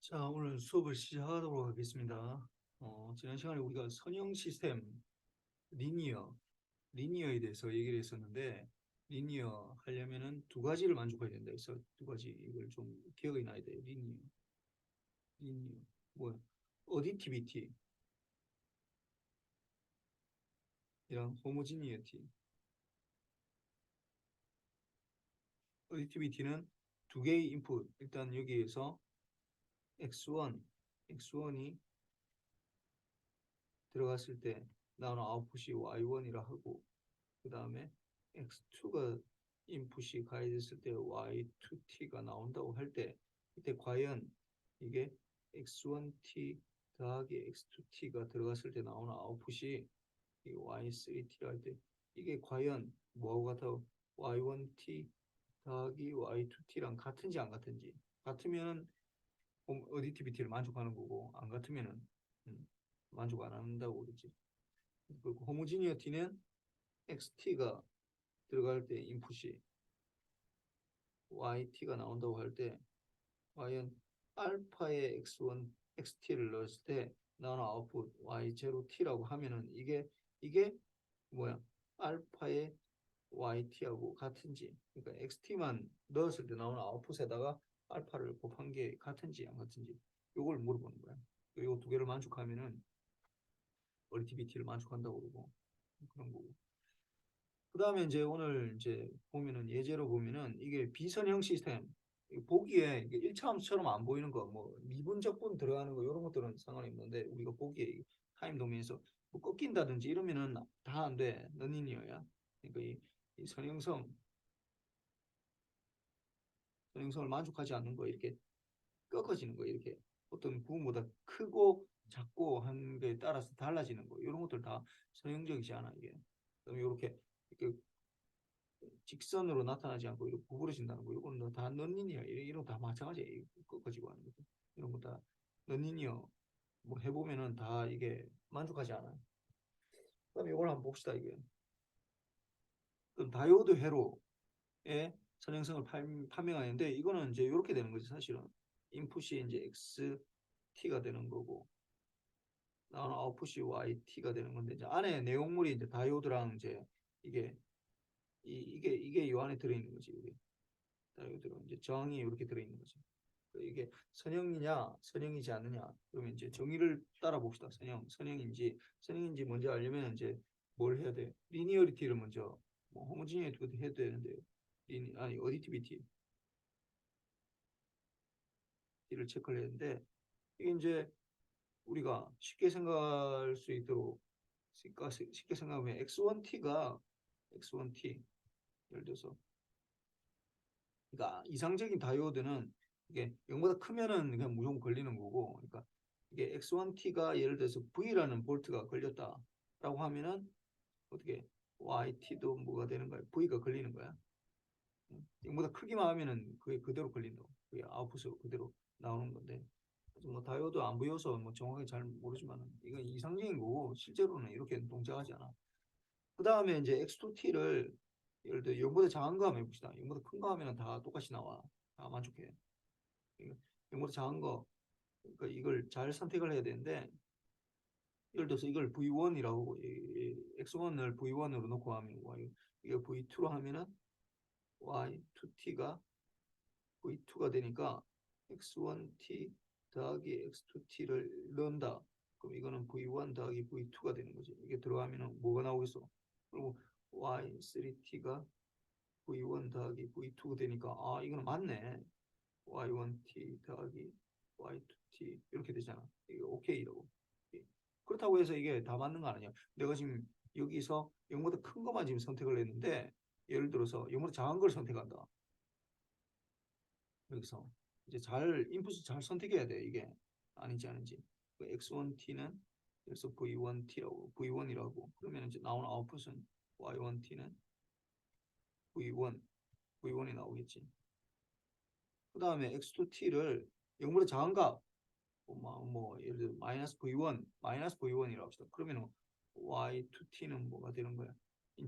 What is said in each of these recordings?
자, 오늘 수업을 시작하도록 하겠습니다. 지난 시간에 우리가 선형 시스템, 리니어, 리니어에 대해서 얘기를 했었는데, 리니어 하려면은 두 가지를 만족해야 된다 해서 두 가지 이걸 좀 기억이 나야 돼요. 리니어, 뭐, 어디티비티랑 호모지니어티. 어디티비티는 두 개의 인풋, 일단 여기에서 x1이 들어갔을 때 나오는 아웃풋이 y1이라 하고, 그 다음에 x2가 인풋이 가해졌을 때 y2t가 나온다고 할 때 이때 과연 이게 x1t 더하기 x2t가 들어갔을 때 나오는 아웃풋이 이 y3t라 할 때 이게 과연 뭐하고 같아 y1t 더하기 y2t랑 같은지 안 같은지 같으면 어디티비티를 만족하는 거고 안 같으면은 음, 만족 안 한다고 그러지. 그리고 호모지니어티는 xt가 들어갈 때 인풋이 yt가 나온다고 할 때 과연 알파의 x1, xt를 넣었을 때 나오는 아웃풋 y0t라고 하면은 이게 뭐야? 알파의 yt하고 같은지 그러니까 xt만 넣었을 때 나오는 아웃풋에다가 알파를 곱한 게 같은지 안 같은지 이걸 물어보는 거야. 이거 두 개를 만족하면은 얼티비티를 만족한다고 그러고 그런 거고. 그 다음에 이제 오늘 이제 보면은 예제로 보면은 이게 비선형 시스템 보기에 이게 일차함수처럼 안 보이는 거 뭐 미분적분 들어가는 거 이런 것들은 상관이 없는데 우리가 보기에 타임 도면에서 뭐 꺾인다든지 이러면은 다 안 돼. 너니니어야. 그러니까 이 선형성을 만족하지 않는 거 이렇게 꺾어지는 거 이렇게 어떤 부분보다 크고 작고 한 거에 따라서 달라지는 거 이런 것들 다 선형적이지 않아 이게. 그럼 이렇게 직선으로 나타나지 않고 이렇게 구부러진다는 거 이거는 다 넌리니어 이런 거 다 마찬가지예요. 꺾어지고 하는 것도 이런 거 다 넌리니어 뭐 해보면은 다 이게 만족하지 않아요. 그다음에 이걸 한번 봅시다 이게. 그럼 다이오드 회로의 선행성을 판명하는데 이거는 이제 이렇게 되는 거지 사실은. 인풋이 이제 XT가 되는 거고 나오는 아웃풋이 YT가 되는 건데 이제 안에 내용물이 이제 다이오드랑 이제 이게 이게 이 안에 들어있는 거지 이게. 다이오드로 이제 저항이 이렇게 들어있는 거지. 이게 선형이냐 선형이지 않느냐 그러면 이제 정의를 따라 봅시다. 선형인지 먼저 알려면 이제 뭘 해야 돼? 리니어리티를 먼저 뭐 호모지니어티도 해야 되는데 아니 어디티비티를 체크를 해야 되는데 이게 이제 우리가 쉽게 생각할 수 있도록 쉽게 생각하면 X1T 예를 들어서 그러니까 이상적인 다이오드는 이게 0보다 크면은 그냥 무조건 걸리는 거고, 그러니까 이게 X1T가 예를 들어서 V라는 볼트가 걸렸다라고 하면은 어떻게 YT도 뭐가 되는 거야? V가 걸리는 거야. 0보다 크기만 하면은 그게 그대로 걸린다고. 그게 아웃풋으로 그대로 나오는 건데. 뭐 다이오드 안 보여서 뭐 정확하게 잘 모르지만 이건 이상적인 거고 실제로는 이렇게 동작하지 않아. 그 다음에 이제 X2T를 예를 들어 0보다 작은 거 하면 해봅시다. 0보다 큰 거 하면 다 똑같이 나와. 다 만족해. 0보다 작은 거, 그러니까 이걸 잘 선택을 해야 되는데 예를 들어서 이걸 V1이라고 X1을 V1으로 놓고 하면 Y, 이거 V2로 하면은 Y2T가 V2가 되니까 X1T 더하기 X2T를 넣는다. 그럼 이거는 V1 더하기 V2가 되는 거지. 이게 들어가면은 뭐가 나오겠어? 그리고 Y3T가 V1 더하기 V2가 되니까 아 이거는 맞네. Y1T 더하기 Y2T 이렇게 되잖아. 이게 오케이라고. 그렇다고 해서 이게 다 맞는 거 아니야. 내가 지금 여기서 0보다 큰 것만 지금 선택을 했는데 예를 들어서 0보다 작은 걸 선택한다. 여기서 이제 잘 인풋을 잘 선택해야 돼. 이게 아닌지 아닌지. X1T는 그래서 V1T라고 V1이라고 그러면 이제 나오는 아웃풋은 Y1T는 V1 V1이 나오겠지. 그 다음에 X2T를 0보다 작은 값, 뭐 예를 들어 마이너스 V1이라고 합시다. 그러면 Y2T는 뭐가 되는 거야?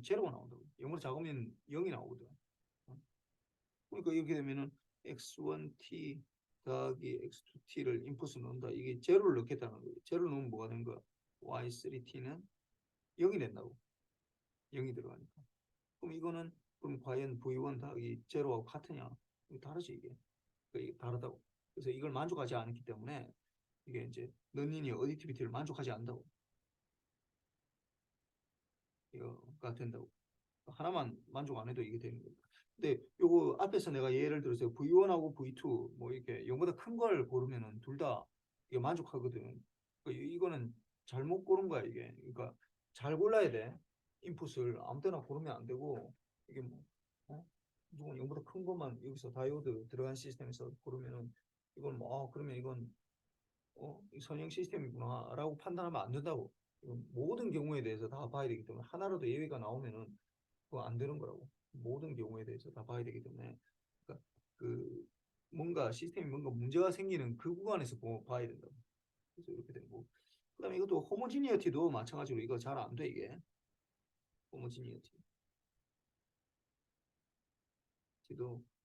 제로가 나온다고. 0보다 작으면 0이 나오거든. 그러니까 이렇게 되면은 X1T 더하기 x2t를 인풋을 넣는다. 이게 제로를 넣겠다는 거예요. 제로를 넣으면 뭐가 되는 거야? y3t는 0이 된다고. 0이 들어가니까. 그럼 이거는 그럼 과연 v1 더하기 제로하고 같으냐? 이거 다르지 이게. 이게 다르다고. 그래서 이걸 만족하지 않기 때문에 이게 이제 넌니니 어디티비티를 만족하지 않는다고. 이거가 된다고. 하나만 만족 안 해도 이게 되는 겁니다. 근데 요거 앞에서 내가 예를 들어서 V1하고 V2 뭐 이렇게 0보다 큰 걸 고르면은 둘 다 이게 만족하거든. 이거는 잘못 고른 거야 이게. 그러니까 잘 골라야 돼. 인풋을 아무 때나 고르면 안 되고 이게 뭐 무조건 0보다 큰 것만 여기서 다이오드 들어간 시스템에서 고르면은 이건 뭐 그러면 이건 선형 시스템이구나라고 판단하면 안 된다고. 이건 모든 경우에 대해서 다 봐야 되기 때문에 하나라도 예외가 나오면은 그거 안 되는 거라고. 모든 경우에 대해서 다 봐야 되기 때문에 그러니까 그 뭔가 시스템이 뭔가 문제가 생기는 그 구간에서 봐야 된다고. 그래서 이렇게 되는 거고. 그다음에 이것도 호모지니어티도 마찬가지로 이거 잘 안 돼 이게. 호모지니어티도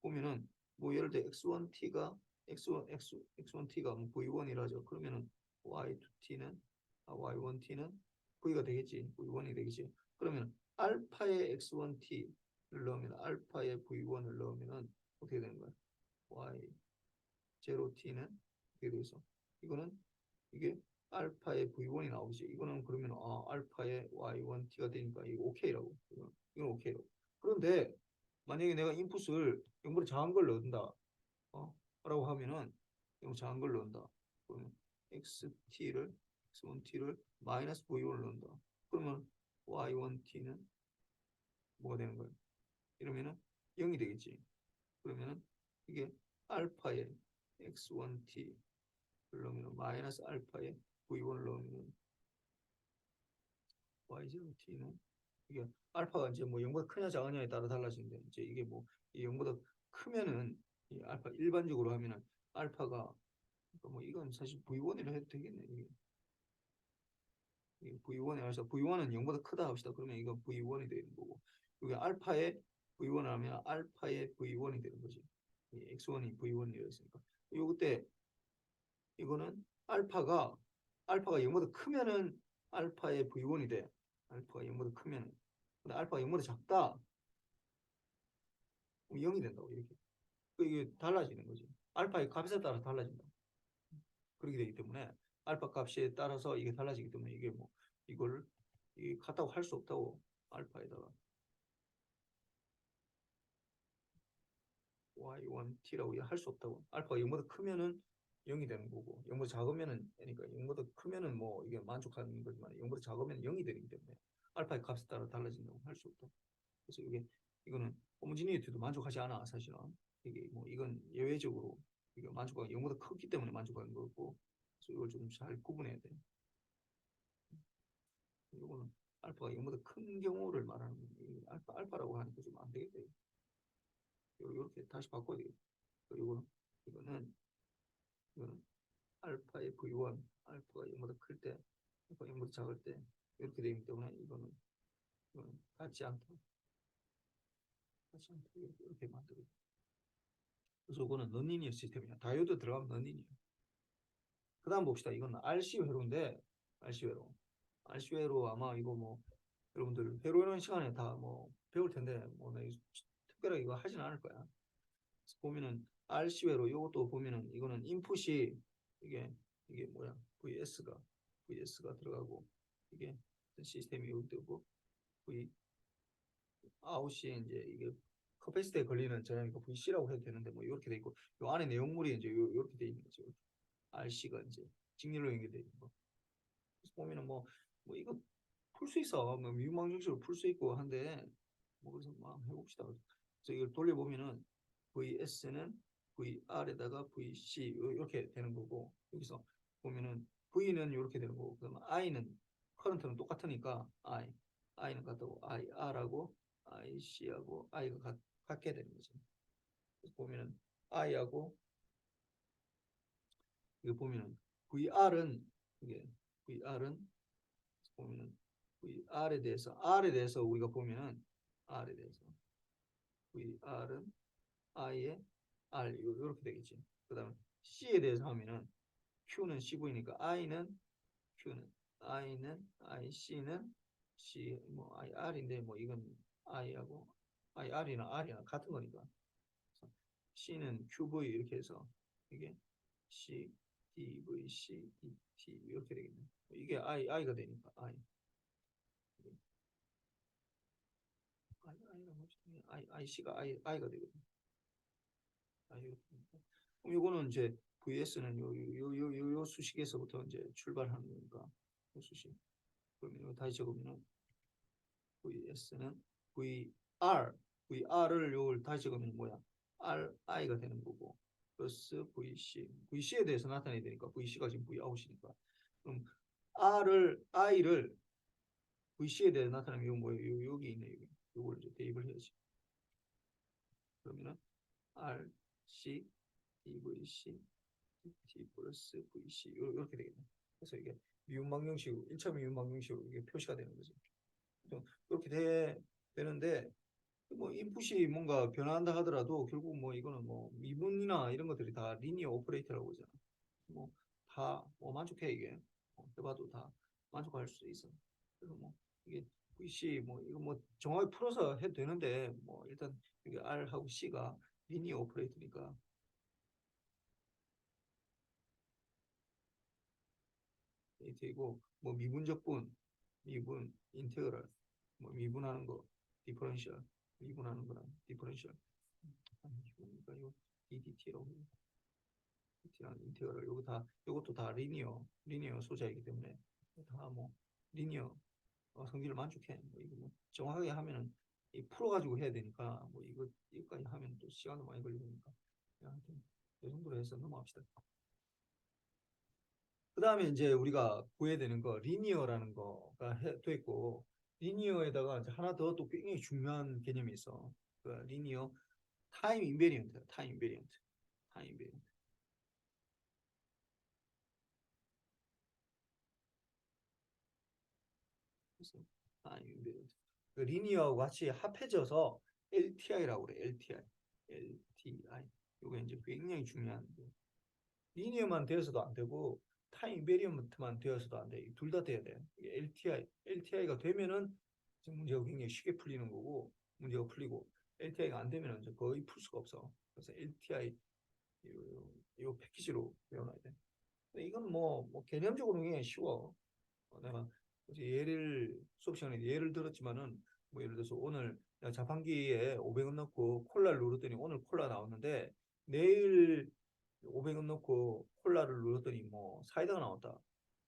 보면은 뭐 예를 들어 x1t가 x1t가 뭐 v1이라죠. 그러면은 y2t는 y1t는 v가 되겠지. v1이 되겠지. 그러면 알파의 x1t를 넣으면 알파의 v1을 넣으면은 어떻게 되는 거야? y0t는 어떻게 되겠어? 이거는 이게 알파의 v1이 나오지. 이거는 그러면 알파의 y1t가 되니까 이거 오케이라고. 이건 오케이라고. 그런데 만약에 내가 인풋을 0보다 작은 걸 넣는다. 라고 하면은 이거 작은 걸 넣는다. 그러면 x1t를 마이너스 v1을 넣는다. 그러면 y1t는 뭐가 되는 거예요? 이러면은 0이 되겠지. 그러면은 이게 알파의 x1t를 넣으면 마이너스 알파의 v1을 넣으면 y0t는 이게 알파가 이제 뭐 0보다 크냐 작으냐에 따라 달라지는데 이제 이게 뭐 0보다 크면은 이 알파 일반적으로 하면은 알파가 그러니까 뭐 이건 사실 V1이라 해도 되겠네. 이게 V1에 해서 V1은 0보다 크다 합시다. 그러면 이건 V1이 되는 거고 여기 알파의 V1을 하면 알파의 V1이 되는 거지. X1이 V1이라 했으니까 요거 때 이거는 알파가 0보다 크면은 알파의 V1이 돼. 알파가 0보다 크면은 근데 알파가 0보다 작다. 그럼 0이 된다고 이렇게. 이게 달라지는 거지. 알파의 값에 따라 달라진다. 그렇게 되기 때문에 알파 값에 따라서 이게 달라지기 때문에 이게 뭐 이걸 이게 같다고 할 수 없다고. 알파에다가 y1t라고 할 수 없다고. 알파가 0보다 크면은 0이 되는 거고 0보다 작으면은 그러니까 0보다 크면은 뭐 이게 만족하는 거지만 0보다 작으면 0이 되기 때문에 알파의 값에 따라 달라진다고 할 수 없다. 그래서 이거는 호모지니티도 만족하지 않아 사실은. 이게 뭐 이건 예외적으로 이게 만족하고 0보다 크기 때문에 만족하는 거고 그래서 이걸 좀 잘 구분해야 돼. 이거는 알파가 0보다 큰 경우를 말하는 거예요. 알파라고 하니까 좀 안 되겠다. 이렇게 다시 바꿔야 되겠다. 그리고 이거는 이거는 알파의 V1, 알파가 0보다 클 때, 알파가 0보다 작을 때 이렇게 되기 때문에 이거는 같지 않다. 같지 않다. 이렇게 만들어. 그래서 이거는 넌리니어 시스템이야. 다이오드 들어가면 넌리니어. 그 다음 봅시다. 이건 RC 회로인데 RC 회로. RC 회로 아마 이거 뭐 여러분들 회로 이런 시간에 다 뭐 배울 텐데 뭐 특별하게 이거 하진 않을 거야. 그래서 보면은 RC외로 이것도 보면은 이거는 인풋이 이게 뭐야 VS가 들어가고 이게 시스템이 여기 되고 V 아웃이 이제 이게 커패시티에 걸리는 전압이니까 VC라고 해도 되는데 뭐 이렇게 돼 있고 요 안에 내용물이 이제 이렇게 돼 있는 거죠. RC가 이제 직렬로 연결돼 있는 거. 그래서 보면은 뭐 이거 풀 수 있어. 뭐 미분방정식으로 풀 수 있고 한데 뭐 그래서 막 해봅시다. 그래서 이걸 돌려보면은 VS는 VR에다가 VC 이렇게 되는 거고 여기서 보면은 V는 이렇게 되는 거고 그러면 I는 커런트는 똑같으니까 I는 같다고 IR하고 IC하고 I가 같게 되는 거죠. 그래서 보면은 I하고 이거 보면은 이게 VR은 보면은 R에 대해서 우리가 보면은 R에 대해서 VR은 I의 R 이렇게 되겠지. 그다음에 C에 대해서 하면은 Q는 CV니까 I는 I, C는 C, 뭐 IR인데 뭐 이건 I하고 IR이나 같은 거니까. C는 QV 이렇게 해서 이게 C, DV, C, DT 이렇게 되겠네. 이게 I가 되니까 IC가 I가 되거든. 이렇게 되니까. 그럼 요거는 이제 VS는 요 수식에서부터 이제 출발하는 거니까 요 수식. 그러면 이거 다시 적으면은 VS는 VR을 요걸 다시 적으면 뭐야? RI가 되는 거고 플러스 VC에 대해서 나타내야 되니까 VC가 지금 Vout이니까 그럼 I를 VC에 대해서 나타내면 이거 뭐예요? 여기 있네 여기. 요걸 이제 대입을 해야지. 그러면은 RC DVC T 플러스 VC 이렇게 되겠네. 그래서 이게 미분방정식으로 1차 미분방정식으로 이게 표시가 되는 거지. 그렇게 되는데 뭐 인풋이 뭔가 변화한다 하더라도 결국 뭐 이거는 뭐 미분이나 이런 것들이 다 리니어 오퍼레이터라고 하잖아. 뭐 다 뭐 만족해 이게 해봐도 다 만족할 수 있어. 그래서 뭐 이게 VC 뭐 이거 뭐 정확히 풀어서 해도 되는데 뭐 일단 이게 R하고 C가 리니어 오퍼레이터니까 되고 뭐 미분 인테그랄 뭐 미분하는 거 디퍼런셜 미분하는 거랑 디퍼런셜 그러니까 이거 DDT라고 DT랑 인테그랄 요것도 다 리니어 소자이기 때문에 다 뭐 리니어 성질을 만족해 뭐 이거 뭐 정확하게 하면은 이 풀어가지고 해야 되니까 뭐 이거까지 하면 또 시간도 많이 걸리니까 하여튼 이 정도로 해서 넘어갑시다. 그 다음에 이제 우리가 구해야 되는 거 리니어라는 거가 돼 있고 리니어에다가 이제 하나 더 또 굉장히 중요한 개념이 있어. 그 리니어 타임 인베리언트. 그래서 타임 인베리언트. 그 리니어하고 같이 합해져서 LTI라고 그래. LTI. 이게 이제 굉장히 중요한 리니어만 되어서도 안 되고 타임 인베리언트만 되어서도 안 돼. 둘 다 돼야 돼. LTI가 되면은 문제가 굉장히 쉽게 풀리는 거고 문제가 풀리고 LTI가 안 되면 이제 거의 풀 수가 없어. 그래서 LTI 이 패키지로 배워놔야 돼. 근데 이건 뭐 개념적으로 굉장히 쉬워. 내가 예를 수업 시간에 예를 들었지만은 뭐 예를 들어서 오늘 자판기에 500원 넣고 콜라를 누르더니 오늘 콜라 나왔는데 내일 500원 넣고 콜라를 눌렀더니 뭐 사이다가 나왔다.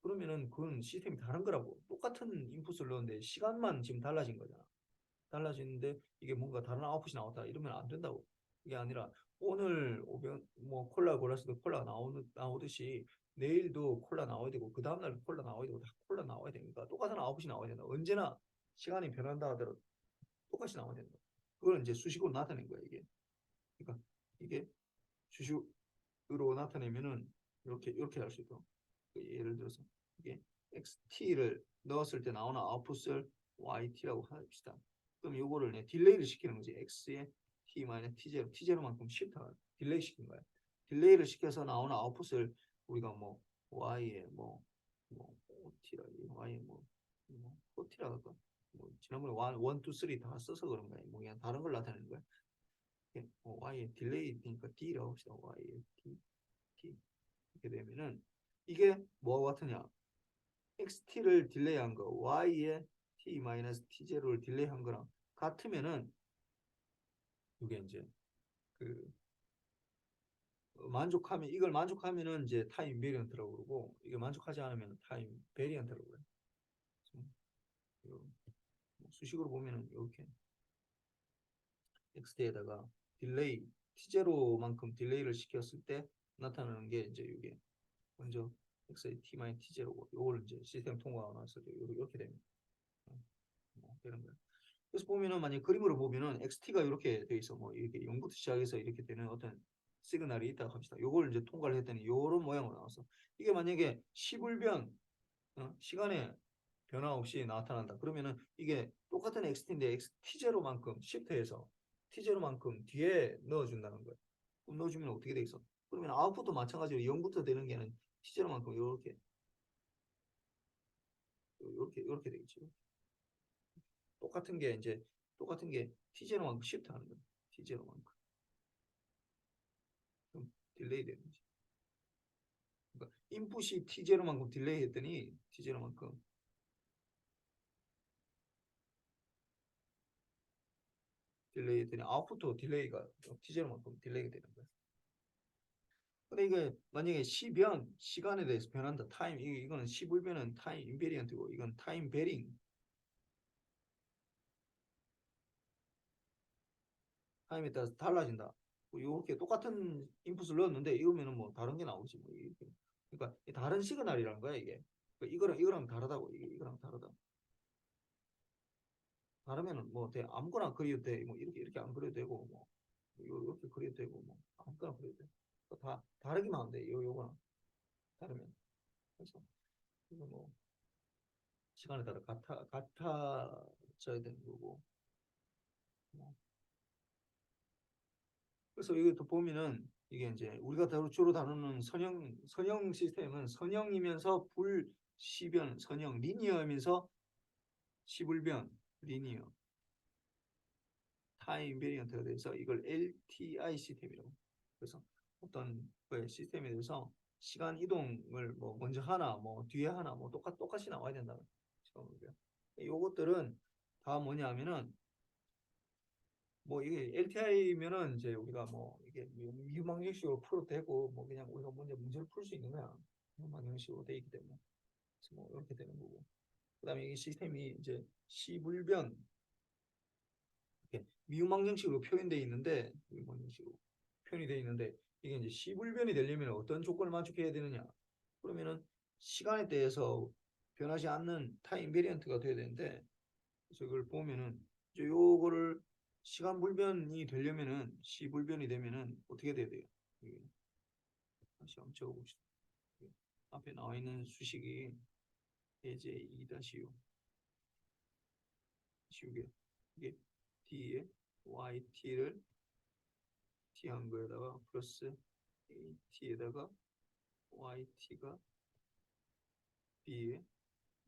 그러면은 그건 시스템이 다른 거라고. 똑같은 인풋을 넣었는데 시간만 지금 달라진 거잖아. 달라지는데 이게 뭔가 다른 아웃풋이 나왔다. 이러면 안 된다고. 이게 아니라 오늘 500, 뭐 콜라 골랐을 때 콜라 나오듯이 내일도 콜라 나와야 되고 그 다음날 콜라 나와야 되고 다 콜라 나와야 되니까 똑같은 아웃풋이 나와야 된다. 언제나 시간이 변한다 하더라도 똑같이 나와야 된다. 그걸 이제 수식으로 나타낸 거야 이게. 그러니까 이게 수식으로 나타내면은 이렇게 할 수 있고 예를 들어서 이게 XT를 넣었을 때 나오는 아웃풋을 YT라고 합시다. 그럼 요거를 딜레이를 시키는 거지. X에 T-T0만큼 시프트 딜레이 시킨 거야. 딜레이를 시켜서 나오는 아웃풋을 우리가 뭐 Y에 뭐 OT라 Y에 뭐 OT라 할까? 뭐 지난번에 1, 2, 3 다 써서 그런 거야. 뭐 그냥 다른 걸 나타내는 거야. 뭐 Y에 딜레이니까 D라고 합시다. Y에 T 이렇게 되면은 이게 뭐와 같으냐? XT를 딜레이한 거, Y에 T-T0를 딜레이한 거랑 같으면은 이게 이제 그 만족하면 이걸 만족하면은 이제 타임 베리언트라고 그러고 이게 만족하지 않으면 타임 베리언트라고 그래요. 수식으로 보면은 이렇게 XT에다가 딜레이 T0만큼 딜레이를 시켰을 때 나타나는 게 이제 이게 먼저 X의 T-T0고 이걸 이제 시스템 통과가 나왔을 때 이렇게 됩니다. 뭐 되는 거예요. 그래서 보면은 만약 그림으로 보면은 XT가 이렇게 돼 있어. 뭐 이렇게 0부터 시작해서 이렇게 되는 어떤 시그널이 있다고 합시다. 요걸 이제 통과를 했더니 이런 모양으로 나왔어. 이게 만약에 시불변 시간에 변화 없이 나타난다. 그러면은 이게 똑같은 XT인데 XT0만큼 시프트해서 T0만큼 뒤에 넣어준다는 거예요. 그럼 넣어주면 어떻게 돼 있어? 그러면 아웃풋도 마찬가지로 0부터 되는 게는 T0만큼 이렇게 되겠죠. 똑같은 게 이제 똑같은 게 T0만큼 시프트 하는 거예요. T0만큼. 그럼 딜레이 되는 거지. 그러니까 인풋이 T0만큼 딜레이 했더니 T0만큼 딜레이 했더니 아웃풋도 딜레이가 T0만큼 딜레이가 되는 거예요. 근데 이게 만약에 시변, 시간에 대해서 변한다. 타임, 이거는 시불변은 타임 인베리언트고 이건 타임 베링, 타임에 따라서 달라진다. 뭐 이렇게 똑같은 인풋을 넣었는데 이러면은 뭐 다른 게 나오지 뭐 이렇게. 그러니까 다른 시그널이라는 거야 이게. 그러니까 이거랑 다르다고 이거랑 다르다. 다르면은 뭐 아무거나 그려도 돼. 뭐 이렇게 안 그려도 되고 뭐 이렇게 그려도 되고 뭐 아무거나 그려도 돼. 다 다르기만 하면 돼. 요거랑 다르면. 그래서 뭐 시간에 따라 같아져야 되는 거고. 뭐. 그래서 이게 또 보면은 이게 이제 우리가 주로 다루는 선형 시스템은 선형이면서 불시변 선형 리니어이면서 시불변 리니어 타임 베리언트가 돼서 이걸 LTI 시스템이라고. 그래서 어떤 거의 시스템에 대해서 시간 이동을 뭐 먼저 하나 뭐 뒤에 하나 뭐 똑같이 나와야 된다는 거죠. 요것들은 다 뭐냐면은 뭐 이게 LTI면은 이제 우리가 뭐 이게 미유망형식으로 풀어도 되고 뭐 그냥 우리가 먼저 문제를 풀 수 있는 거야. 미유망형식으로 돼 있기 때문에. 그래서 뭐 이렇게 되는 거고. 그다음에 이 시스템이 이제 시불변 이렇게 미유망형식으로 표현되어 있는데 미유망형식으로 표현이 되어 있는데 이게 이제 시불변이 되려면 어떤 조건을 만족해야 되느냐? 그러면은 시간에 대해서 변하지 않는 타임 베리언트가 돼야 되는데 그래서 이걸 보면은 이제 요거를 시간 불변이 되려면은 시불변이 되면은 어떻게 돼야 돼요? 다시 한번 적어봅시다. 앞에 나와 있는 수식이 예제 2-6 6에 이게 D에 YT를 T 한 거에다가 플러스 AT에다가 YT가 B에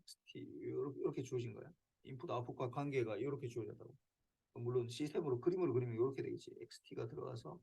XT 이렇게 주어진 거야. 인풋 아웃풋과 관계가 이렇게 주어졌다고. 물론 시스템으로 그림으로 그리면 이렇게 되겠지. XT가 들어가서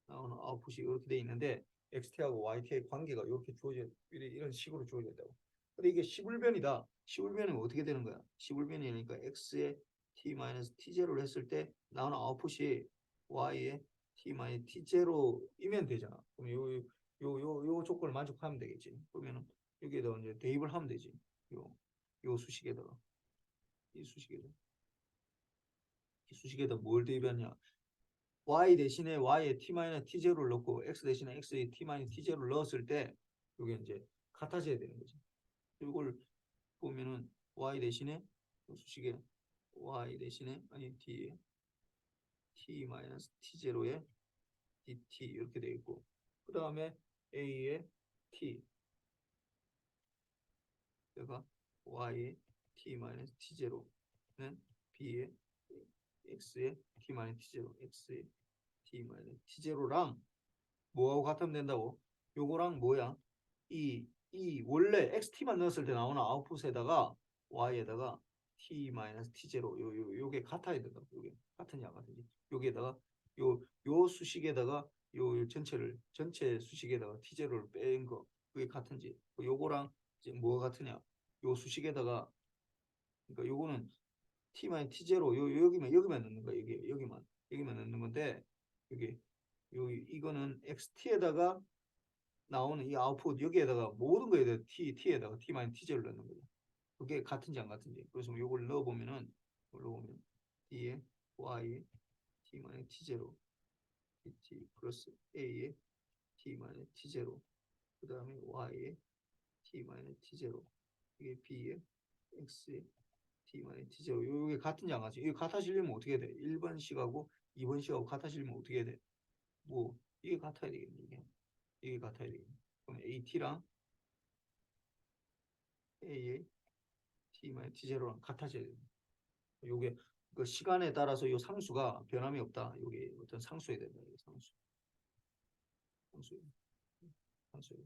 나오는 아웃풋이 이렇게 돼 있는데 XT하고 YT의 관계가 이렇게 주어져 이런 식으로 주어졌다고. 근데 이게 시불변이다. 시불변이면 어떻게 되는 거야? 시불변이니까 X에 T-T0를 했을 때 나오는 아웃풋이 Y에 T-T0이면 되잖아. 그럼 요 조건을 만족하면 되겠지. 그러면은 여기에다 이제 대입을 하면 되지. 요 수식에다가 이 수식에다 뭘 대입하냐? y 대신에 y에 t-t0를 넣고 x 대신에 x에 t-t0를 넣었을 때 이게 이제 같아져야 되는 거죠. 이걸 보면은 y 대신에 수식에 y 대신에 아니 d t-t0에 dt 이렇게 되어 있고 그 다음에 a에 t 내가 y에 t-t0는 b에 x에 t-t0 x에 t-t0랑 뭐하고 같으면 된다고? 요거랑 뭐야? 이 원래 XT만 넣었을 때 나오는 아웃풋에다가 Y에다가 T-T0 요게 같아야 된다고. 요게 같은지 안 같은지. 여기에다가 요 수식에다가 요 전체 수식에다가 T0를 뺀 거 그게 같은지. 요거랑 이제 뭐가 같으냐? 요 수식에다가 그러니까 요거는 T-T0 여기만 넣는 거야. 여기만 넣는 건데 여기 이거는 XT에다가 나오는 이 아웃풋 여기에다가 모든 거에다 T에다가 T-T제를 넣는 거죠. 그게 같은지 안 같은지. 그래서 이걸 넣어보면은 D에 Y T-T제로 T 플러스 A에 T-T제로 그 다음에 Y에 T-T제로 이게 B에 X에 T-T제로 이게 같은지 안 같은지. 이게 같아지려면 어떻게 돼? 1번 식하고 2번 식하고 같아지려면 어떻게 돼? 뭐 이게 같아야 되겠네. 이게 같아야 되겠네. 그럼 AT랑 A의 T-T제로랑 같아져야 돼요. 요게 그 시간에 따라서 요 상수가 변함이 없다. 요게 어떤 상수에 된다. 상수. 상수예요. 상수예요.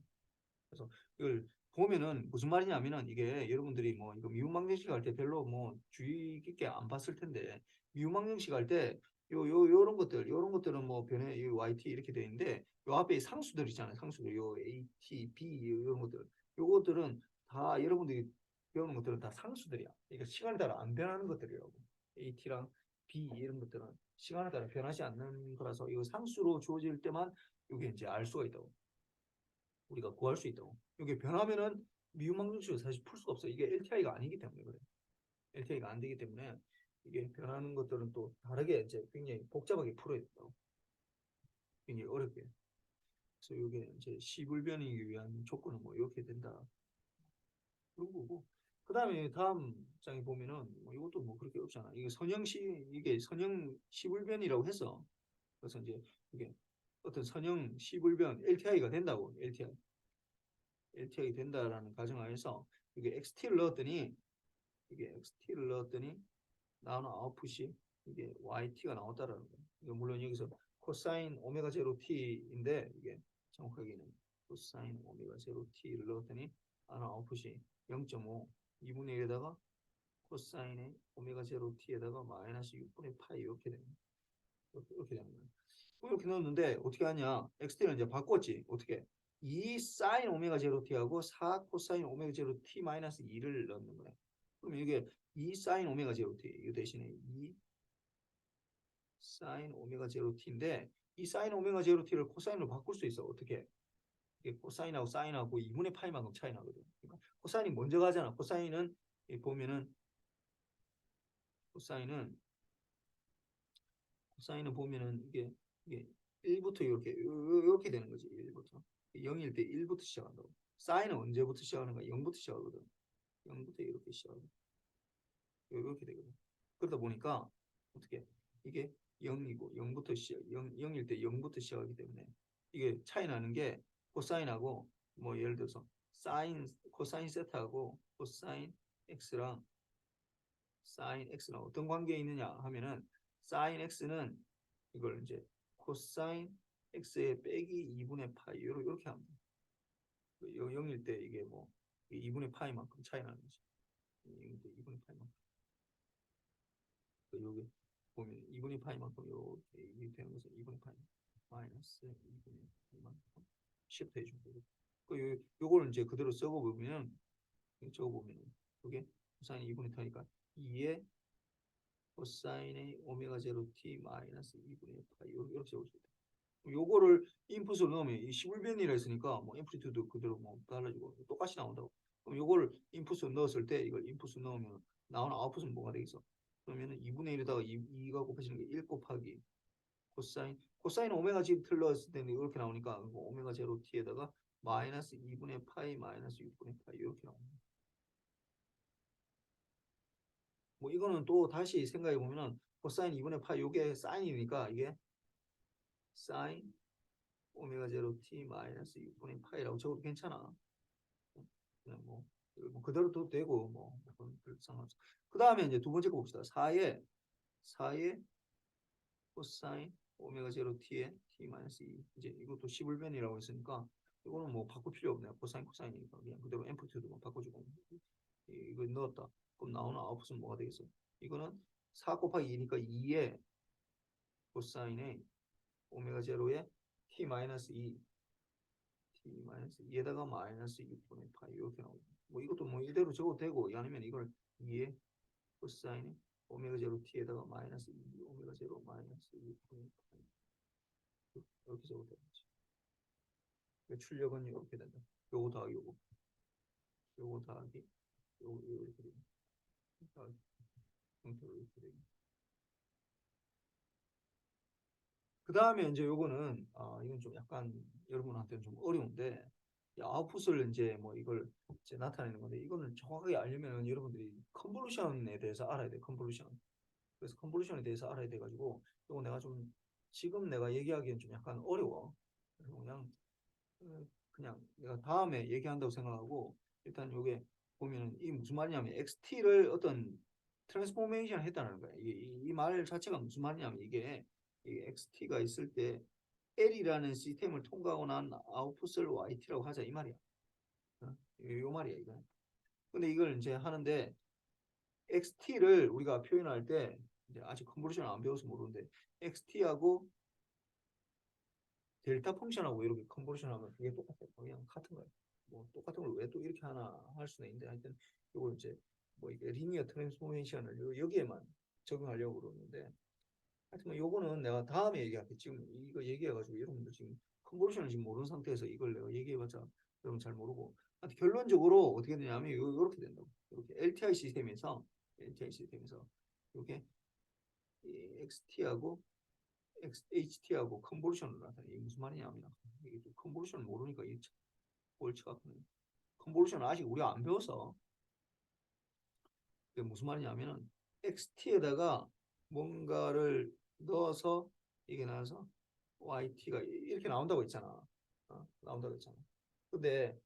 그래서 이걸 보면은 무슨 말이냐면은 이게 여러분들이 뭐 이거 미분방정식 할 때 별로 뭐 주의 깊게 안 봤을 텐데 미분방정식 할 때 요런 것들 요런 것들은 뭐 변해 이 yt 이렇게 돼 있는데 요 앞에 상수들 있잖아요. 상수들 요 at, b 이런 것들 요것들은 다 여러분들이 배우는 것들은 다 상수들이야. 그러니까 시간에 따라 안 변하는 것들이라고. at랑 b 이런 것들은 시간에 따라 변하지 않는 거라서 이거 상수로 주어질 때만 이게 이제 알 수가 있다고. 우리가 구할 수 있다고. 이게 변하면은 미분방정식을 사실 풀 수가 없어. 이게 LTI가 아니기 때문에 그래. LTI가 안 되기 때문에 이게 변하는 것들은 또 다르게 이제 굉장히 복잡하게 풀어야 된다고. 굉장히 어렵게. 그래서 이게 이제 시불변이기 위한 조건은 뭐 이렇게 된다. 그런 거고. 그 다음에 다음 장에 보면은 뭐 이것도 뭐 그렇게 없잖아. 이게 선형시 이게 선형 시불변이라고 해서 그래서 이제 이게 어떤 선형 시불변 LTI가 된다고 LTI 된다라는 가정하에서 이게 XT를 넣었더니 나오는 아웃풋이 이게 YT가 나왔다라는 거예요. 이거 물론 여기서 코사인 오메가 제로 T인데 이게 정확하게는 코사인 오메가 제로 T를 넣었더니 나오는 아웃풋이 0.5 2분의 1에다가 코사인의 오메가 제로 T에다가 마이너스 6분의 파이 이렇게 되는 거예요. 이렇게 되는 거예요. 이렇게 넣었는데 어떻게 하냐? XT를 이제 바꿨지. 어떻게? 2 사인 오메가 제로 t하고 4 코사인 오메가 제로 t 마이너스 2를 넣는 거야. 그럼 이게 2 사인 오메가 제로 t 이거 대신에 2 사인 오메가 제로 t인데 이 사인 오메가 제로 t를 코사인으로 바꿀 수 있어. 어떻게? 이게 코사인하고 사인하고 2분의 파이만큼 차이 나거든. 그러니까 코사인이 먼저 가잖아. 코사인은 보면은 코사인은 사인을 보면은 이게 1부터 이렇게 되는 거지. 1부터 0일 때 1부터 시작한다고. 사인은 언제부터 시작하는가? 0부터 시작하거든. 0부터 이렇게 시작하고 이렇게 되거든. 그러다 보니까 어떻게 이게 0이고 0부터 시작 0일 때 0부터 시작하기 때문에 이게 차이 나는 게 코사인하고 뭐 예를 들어서 사인 코사인 세타하고 코사인 x랑 사인 x랑 어떤 관계에 있느냐 하면은 사인 x는 이걸 이제 코사인 x에 빼기 2분의 파이 이렇게 하면 돼. 0일 때 이게 뭐 2분의 파이만큼 차이 나는 거지. 0일 때 2분의 파이만큼. 여기 보면 2분의 파이만큼 이렇게 되는 것은 2분의 파이 마이너스 2분의 파이만큼 시프트 해주면 되고. 요거를 이제 그대로 적어보면 적어보면 이게 코사인 2분의 파이니까 2에 코사인의 오메가 제로 t 마이너스 2분의 파이 이렇게 적을 수 있다. 요거를 인풋으로 넣으면 이 시불변이라 했으니까 뭐 앰플리튜드 그대로 뭐 달라지고 똑같이 나온다고. 그럼 요거를 인풋으로 넣었을 때 이걸 인풋으로 넣으면 나오는 아웃풋은 뭐가 되겠어? 그러면은 2분의 1에다가 2가 곱해지는 게 1 곱하기 코사인 오메가 g 틀 넣었을 때는 이렇게 나오니까 뭐 오메가 제로 t에다가 마이너스 2분의 파이 마이너스 6분의 파이 이렇게 나옵니다. 뭐 이거는 또 다시 생각해 보면은 코사인 2분의 파이 요게 사인이니까 이게 사인 오메가 제로 t 마이너스 6분의 파이라고 적어도 괜찮아. 그냥 뭐 그대로 둬도 되고 뭐 그건 별 상관없어. 그 다음에 이제 두 번째 거 봅시다. 4에 코사인 오메가 제로 t에 t 마이너스 2 이제 이것도 시불변이라고 했으니까 이거는 뭐 바꿀 필요 없네요. 코사인 코사인이니까 그냥 그대로 앰플리튜드만 바꿔주고 이거 넣었다. 그럼 나오는 아웃풋은 뭐가 되겠어? 이거는 4 곱하기 2니까 2에 코사인의 오메가 제로에 t 마이너스 2 t 마이너스 2에다가 마이너스 6분의 파이 이렇게 나오고 뭐 이것도 뭐 이대로 적어도 되고 아니면 이걸 2에 코사인 오메가 제로 t에다가 마이너스 2 오메가 제로 마이너스 6분의 파이 이렇게 적어도 되겠지. 출력은 이렇게 된다. 요거 더하기 요거 더하기 요거 이렇게 됩니다. 형태로 이렇게 됩니다. 그 다음에 이제 요거는 이건 좀 약간 여러분한테는 좀 어려운데 아웃풋을 이제 뭐 이걸 이제 나타내는 건데 이거는 정확하게 알려면 여러분들이 컨볼루션에 대해서 알아야 돼. 컨볼루션. 그래서 컨볼루션에 대해서 알아야 돼 가지고 이거 내가 좀 지금 내가 얘기하기엔 좀 약간 어려워. 그래서 그냥 내가 다음에 얘기한다고 생각하고 일단 요게 보면은 이 무슨 말이냐면 XT를 어떤 트랜스포메이션 했다는 거야. 이 말 자체가 무슨 말이냐면 이게 XT가 있을 때 L이라는 시스템을 통과하고 난 아웃풋을 YT라고 하자 이 말이야. 요 말이야 이거. 근데 이걸 이제 하는데 XT를 우리가 표현할 때 이제 아직 컨버전을 안 배워서 모르는데 XT하고 델타 펑션하고 이렇게 컨버전하면 그게 똑같아요. 그냥 같은 거예요. 뭐 똑같은 걸 왜 또 이렇게 하나 할 수는 있는데 하여튼 이걸 이제 뭐 이게 리니어 트랜스포메이션을 여기에만 적용하려고 그러는데 하여튼 뭐 요거는 내가 다음에 얘기할게. 지금 이거 얘기해가지고 여러분들 지금 컨버전을 지금 모르는 상태에서 이걸 내가 얘기해봤자 여러분 잘 모르고 하여튼 결론적으로 어떻게 되냐면 요렇게 된다고. 이렇게 LTI 시스템에서 이렇게 XT하고 HT하고 컨볼루션을 나타내. 이게 무슨 말이냐면 이게 컨볼루션을 모르니까 이게 꼴찌가 아프네. 컨볼루션을 아직 우리가 안 배워서 이게 무슨 말이냐면은 XT에다가 뭔가를 넣어서 이게 나와서 YT가 이렇게 나온다고 했잖아. 나온다고 했잖아. 근데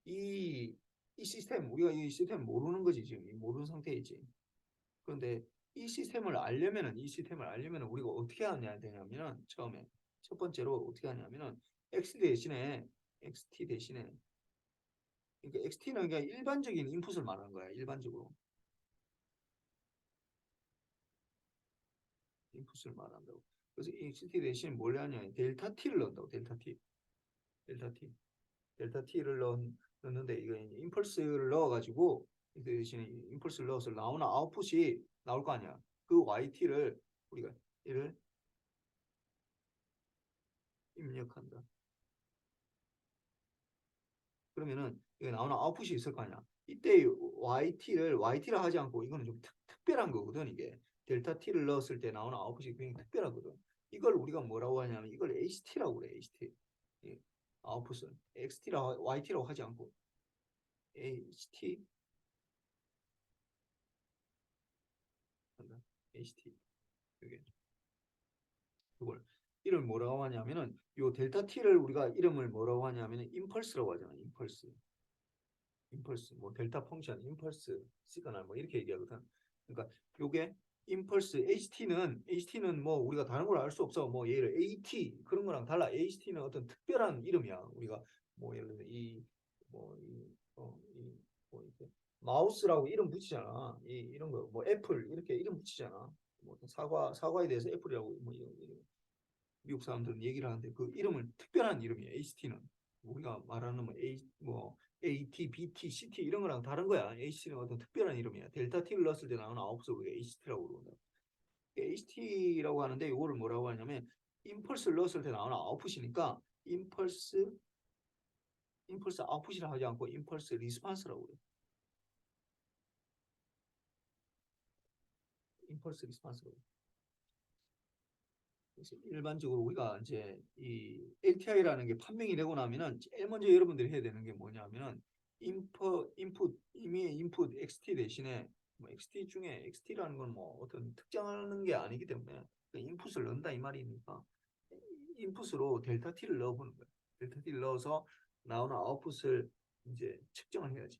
이, 이 시스템 우리가 이 시스템 모르는 거지 지금 모르는 상태이지. 그런데 이 시스템을 알려면은 우리가 어떻게 하냐 되냐면은 처음에 첫 번째로 어떻게 하냐면은 x 대신에 xt 대신에 그러니까 xt는 그냥 일반적인 인풋을 말하는 거야. 일반적으로 인풋을 말한다고. 그래서 xt 대신 뭘 하냐 델타 t를 넣는다고. 델타 t 델타 t를 넣는데 이거 이제 임펄스를 넣어가지고 그 대신에 임펄스를 넣어서 나오는 아웃풋이 나올 거 아니야. 그 yt를 우리가 얘를 입력한다. 그러면은 이게 나오는 아웃풋이 있을 거 아니야. 이때 YT를 하지 않고 이거는 좀 특별한 거거든. 이게 델타 T를 넣었을 때 나오는 아웃풋이 굉장히 특별하거든. 이걸 우리가 뭐라고 하냐면 이걸 HT라고 그래. HT. 예, 아웃풋은 XT라고 YT라고 하지 않고 HT 한다. HT 이게 이걸 이름을 뭐라고 하냐면은 요 델타 T를 우리가 이름을 뭐라고 하냐면은 임펄스라고 하잖아. 임펄스, 뭐 델타 펑션, 임펄스, 시그널 뭐 이렇게 얘기하거든. 그러니까 요게 임펄스 HT는 뭐 우리가 다른 걸 알 수 없어. 뭐 예를 AT 그런 거랑 달라. HT는 어떤 특별한 이름이야. 우리가 뭐 예를 들어 이뭐이어이뭐 이렇게 마우스라고 이름 붙이잖아. 이런 거 뭐 애플 이렇게 이름 붙이잖아. 뭐 사과에 대해서 애플이라고 뭐 이런 미국 사람들은 얘기를 하는데 그 이름은 특별한 이름이에요. HT는 우리가 말하는 뭐 AT, BT, CT 이런 거랑 다른 거야. HT는 어떤 특별한 이름이야. 델타 T를 넣었을 때 나오는 아웃풋을 우리가 HT라고 그러는다. HT라고 하는데 이거를 뭐라고 하냐면 임펄스를 넣었을 때 나오는 아웃풋이니까 임펄스 아웃풋이라 하지 않고 임펄스 리스판스라고 그래. 임펄스 리스판스라고. 그래서 일반적으로 우리가 이제 이 LTI라는 게 판명이 되고 나면은 제일 먼저 여러분들이 해야 되는 게 뭐냐면은 이미 인풋 XT 대신에 뭐 XT 중에 XT라는 건 뭐 어떤 특정하는 게 아니기 때문에 그 인풋을 넣는다 이 말이니까 인풋으로 델타 T를 넣어보는 거예요. 델타 T를 넣어서 나오는 아웃풋을 이제 측정을 해야지.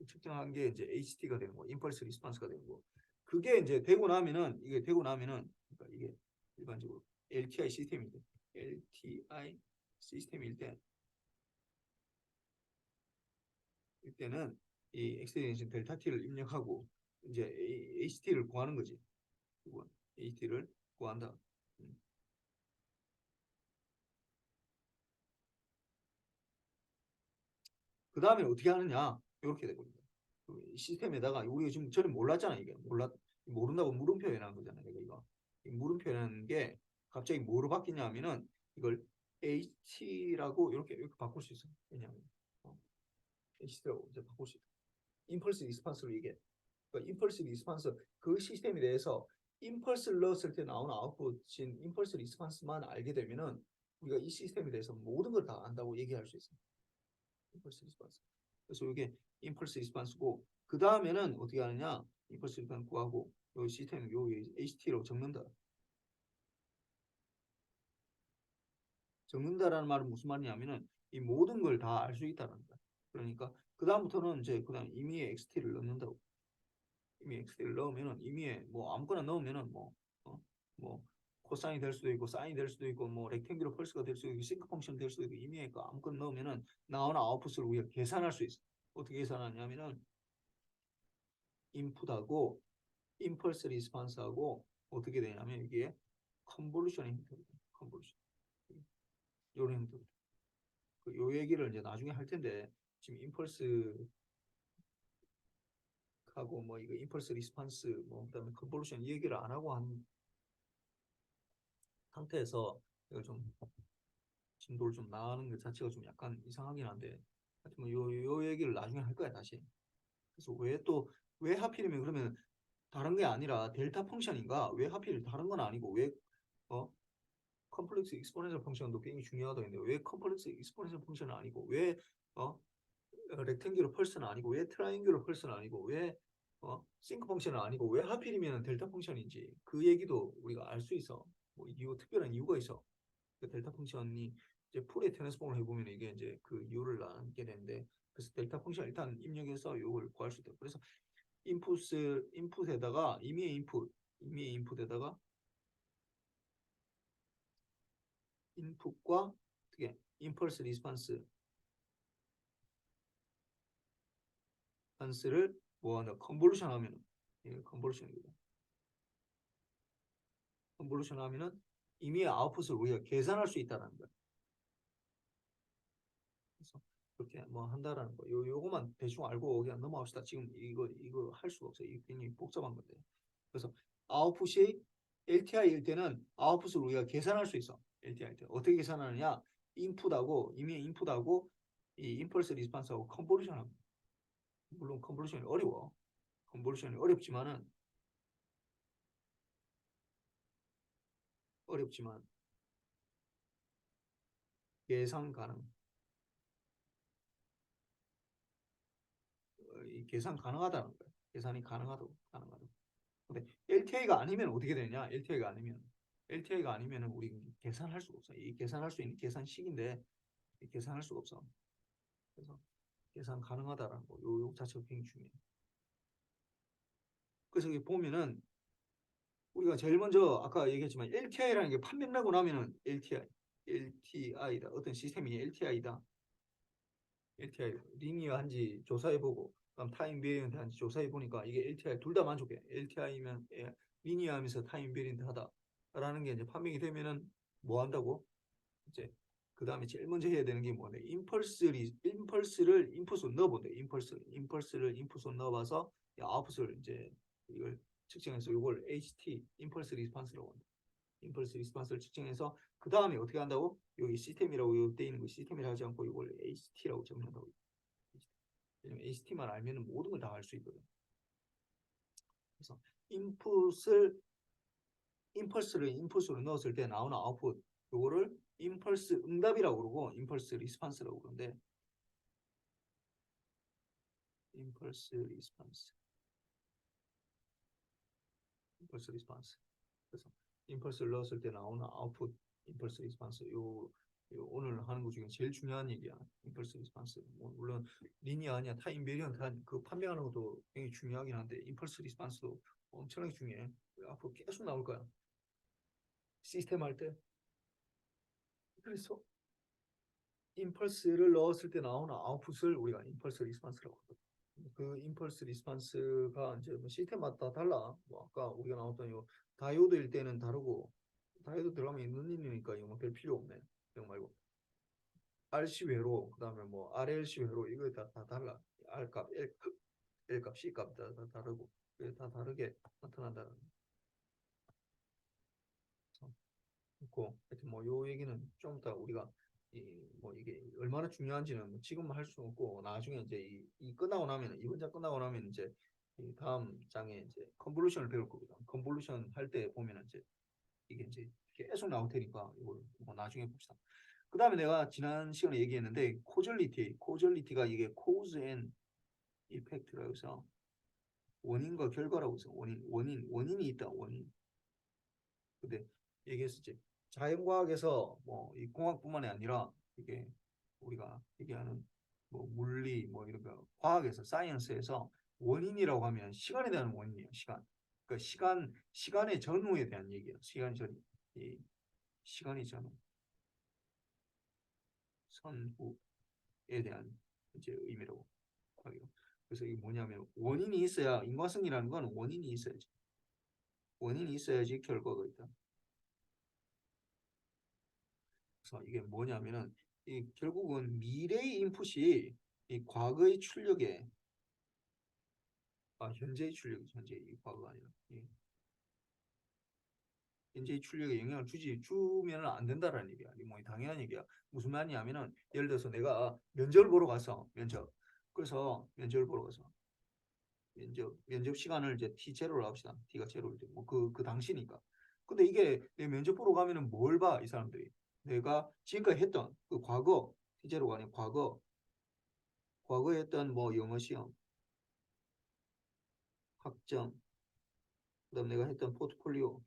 측정한 게 이제 HT가 되는 거, 임펄스 리스판스가 되는 거. 그게 이제 되고 나면은 그러니까 이게 일반적으로 LTI 시스템인데 LTI 시스템일 때 이때는 이 엑스텐션 델타 T를 입력하고 이제 HT를 구하는 거지. HT를 구한다. 음. 그 다음에 어떻게 하느냐? 이렇게 되거든요. 그 시스템에다가 우리가 지금 전에 몰랐잖아 이게 모른다고 물음표 해놓은 거잖아 내가 이거 이 물음표 해놓은 게 갑자기 뭐로 바뀌냐면은 이걸 H라고 이렇게 바꿀 수 있어. 왜냐하면 H라고 이제 바꿀 수 있어. 임펄스 리스판스로 이게 그러니까 임펄스 리스판스 그 시스템에 대해서 임펄스를 넣었을 때 나오는 아웃풋인 임펄스 리스판스만 알게 되면은 우리가 이 시스템에 대해서 모든 걸 다 안다고 얘기할 수 있어. 임펄스 리스판스. 그래서 이게 임펄스 리스판스고 그 다음에는 어떻게 하느냐? 임펄스 리스판스 구하고 요 시스템 요 HT로 적는다. 적는다라는 말은 무슨 말이냐면은 이 모든 걸 다 알 수 있다는 거야. 그러니까 그 다음부터는 이제 그다음 임의의 XT를 넣는다고. 임의 XT를 넣으면은 임의의 뭐 아무거나 넣으면은 뭐 코사인이 될 수도 있고 사인이 될 수도 있고 뭐 렉탱귤러 펄스가 될 수도 있고 싱크 펑션 될 수도 있고 이미니까 아무거나 넣으면은 나오는 아웃풋을 우리가 계산할 수 있어. 어떻게 계산하냐면은 인풋하고 임펄스 리스판스하고 어떻게 되냐면 이게 컨볼루션 형태거든. 컨볼루션. 요런 형태. 요 얘기를 이제 나중에 할 텐데 지금 임펄스 하고 뭐 이거 임펄스 리스판스 뭐 그다음에 컨볼루션 이 얘기를 안 하고 한 상태에서 이거 좀 진도를 좀 나가는 것 자체가 좀 약간 이상하긴 한데 하여튼 요 얘기를 나중에 할 거야 다시. 그래서 왜 하필이면 그러면 다른 게 아니라 델타 펑션인가? 왜 하필 다른 건 아니고 왜 어? 컴플렉스 익스포넨셜 펑션도 굉장히 중요하다고 했는데 왜 컴플렉스 익스포넨셜 펑션은 아니고 왜 어? 렉탱귤러 펄스는 아니고 왜 트라이앵귤러 펄스는 아니고 왜 싱크 펑션은 아니고 왜 하필이면 델타 펑션인지 그 얘기도 우리가 알 수 있어. 뭐 이유 특별한 이유가 있어. 그 델타 펑션이 이제 풀의 트랜스폼을 해보면 이게 이제 그 이유를 나게 되는데 그래서 델타 펑션 일단 입력해서 이걸 구할 수 있다. 그래서 인풋에다가 임의의 인풋에다가 인풋과 어떻게 임펄스 리스판스 판스를 뭐하나 컨볼루션 하면은 컨볼루션이거든. 컨볼루션 하면은 임의의 아웃풋을 우리가 계산할 수 있다는 거야. 그래서 그렇게 뭐 한다라는 거. 요거만 대충 알고 그냥 넘어갑시다. 지금 이거 할 수가 없어요. 이게 굉장히 복잡한 건데. 그래서 아웃풋이 LTI일 때는 아웃풋을 우리가 계산할 수 있어. LTI일 때 어떻게 계산하느냐? 인풋하고 임의 인풋하고 이 임펄스 리스판스하고 컨볼루션하고 물론 컨볼루션이 어려워. 컨볼루션이 어렵지만 계산 가능. 이 계산 가능하다는 거야. 계산이 가능하다고. 근데 LTI가 아니면 어떻게 되냐? LTI가 아니면 우리 계산할 수가 없어. 이 계산할 수 있는 계산식인데 계산할 수가 없어. 그래서 계산 가능하다라는 거. 요 자체가 굉장히 중요해. 그래서 여기 보면은 우리가 제일 먼저 아까 얘기했지만 LTI라는 게 판명나고 나면은 LTI다. 어떤 시스템이 LTI다. LTI 리니어한지 조사해보고 그다음 타임 베리언트한지 조사해보니까 이게 LTI 둘 다 만족해. LTI면 리니어하면서 타임 베리언트하다라는 게 이제 판명이 되면은 뭐 한다고? 이제 그 다음에 제일 먼저 해야 되는 게 뭐냐? 임펄스를 인풋으로 넣어본대. 임펄스를 인풋으로 넣어봐서 아웃풋을 이제 이걸 측정해서 이걸 HT 임펄스 리스판스라고 한다. 임펄스 리스판스를 측정해서 그 다음에 어떻게 한다고? 여기 시스템이라고 되어 있는 거 시스템이라고 하지 않고 이걸 HT라고 정의한다고. 왜냐면 HT만 알면 모든 걸 다 알 수 있거든. 그래서 인풋을 임펄스를 인풋으로 넣었을 때 나오는 아웃풋 요거를 임펄스 응답이라고 그러고 임펄스 리스판스라고 그러는데 임펄스 리스판스 임펄스 리스판스 그래서 임펄스를 넣었을 때 나오는 아웃풋 임펄스 리스판스 요 오늘 하는 것 중에 제일 중요한 얘기야. 임펄스 리스판스 뭐 물론 리니어 아니야 타임 베리언트 그 판명하는 것도 굉장히 중요하긴 한데 임펄스 리스판스도 엄청나게 중요해. 앞으로 계속 나올 거야. 시스템 할 때. 그래서 임펄스를 넣었을 때 나오는 아웃풋을 우리가 임펄스 리스판스라고 하거든. 그 임펄스 리스판스가 이제 뭐 시스템마다 달라. 뭐 아까 우리가 나왔던 요 다이오드일 때는 다르고 다이오드 들어가면 있는 일이니까 이거 뭐별 필요 없네. 이거 말고 RC 회로 그다음에 뭐 RLC 회로 이거 다 달라. R 값, L 값, C 값 다 다르고 다 다르게 나타난다는 거. 있고 하여튼 뭐 요 얘기는 좀 이따 우리가 뭐 이게 얼마나 중요한지는 뭐 지금 할 수 없고 나중에 이제 이 끝나고 나면 이 문장 끝나고 나면 이제 이 다음 장에 이제 컨볼루션을 배울 거거든. 컨볼루션 할 때 보면 이제 이게 이제 계속 나올 테니까 이걸 뭐 나중에 봅시다. 그 다음에 내가 지난 시간에 얘기했는데 코절리티가 이게 cause and effect라고 해서 원인과 결과라고 해서 원인이 있다 원인. 근데 얘기했었지. 자연과학에서 뭐 이 공학뿐만이 아니라 이게 우리가 얘기하는 뭐 물리 뭐 이런 거 과학에서 사이언스에서 원인이라고 하면 시간에 대한 원인이에요. 시간. 그러니까 시간의 전후에 대한 얘기예요. 시간 전. 이 시간이 있잖아. 선후에 대한 이제 의미라고 하기로. 그래서 이게 뭐냐면 원인이 있어야 인과성이라는 건 원인이 있어야지. 원인이 있어야지 결과가 있다. 그래서 이게 뭐냐면은 이 결국은 미래의 인풋이 이 과거의 출력에 현재의 출력 현재의 과거가 아니라 현재의 출력에 영향을 주면 안 된다라는 얘기야. 뭐 당연한 얘기야. 무슨 말이냐면은 예를 들어서 내가 면접을 보러 갔어. 면접. 그래서 면접을 보러 가서 면접 시간을 이제 T 제로로 합시다. T가 제로일 때. 그 당시니까. 근데 이게 내 면접 보러 가면은 뭘 봐, 이 사람들이. 내가 지금까지 했던 그 과거, T 제로가 아니라 과거에 했던 뭐 영어 시험, 학점, 그다음 내가 했던 포트폴리오,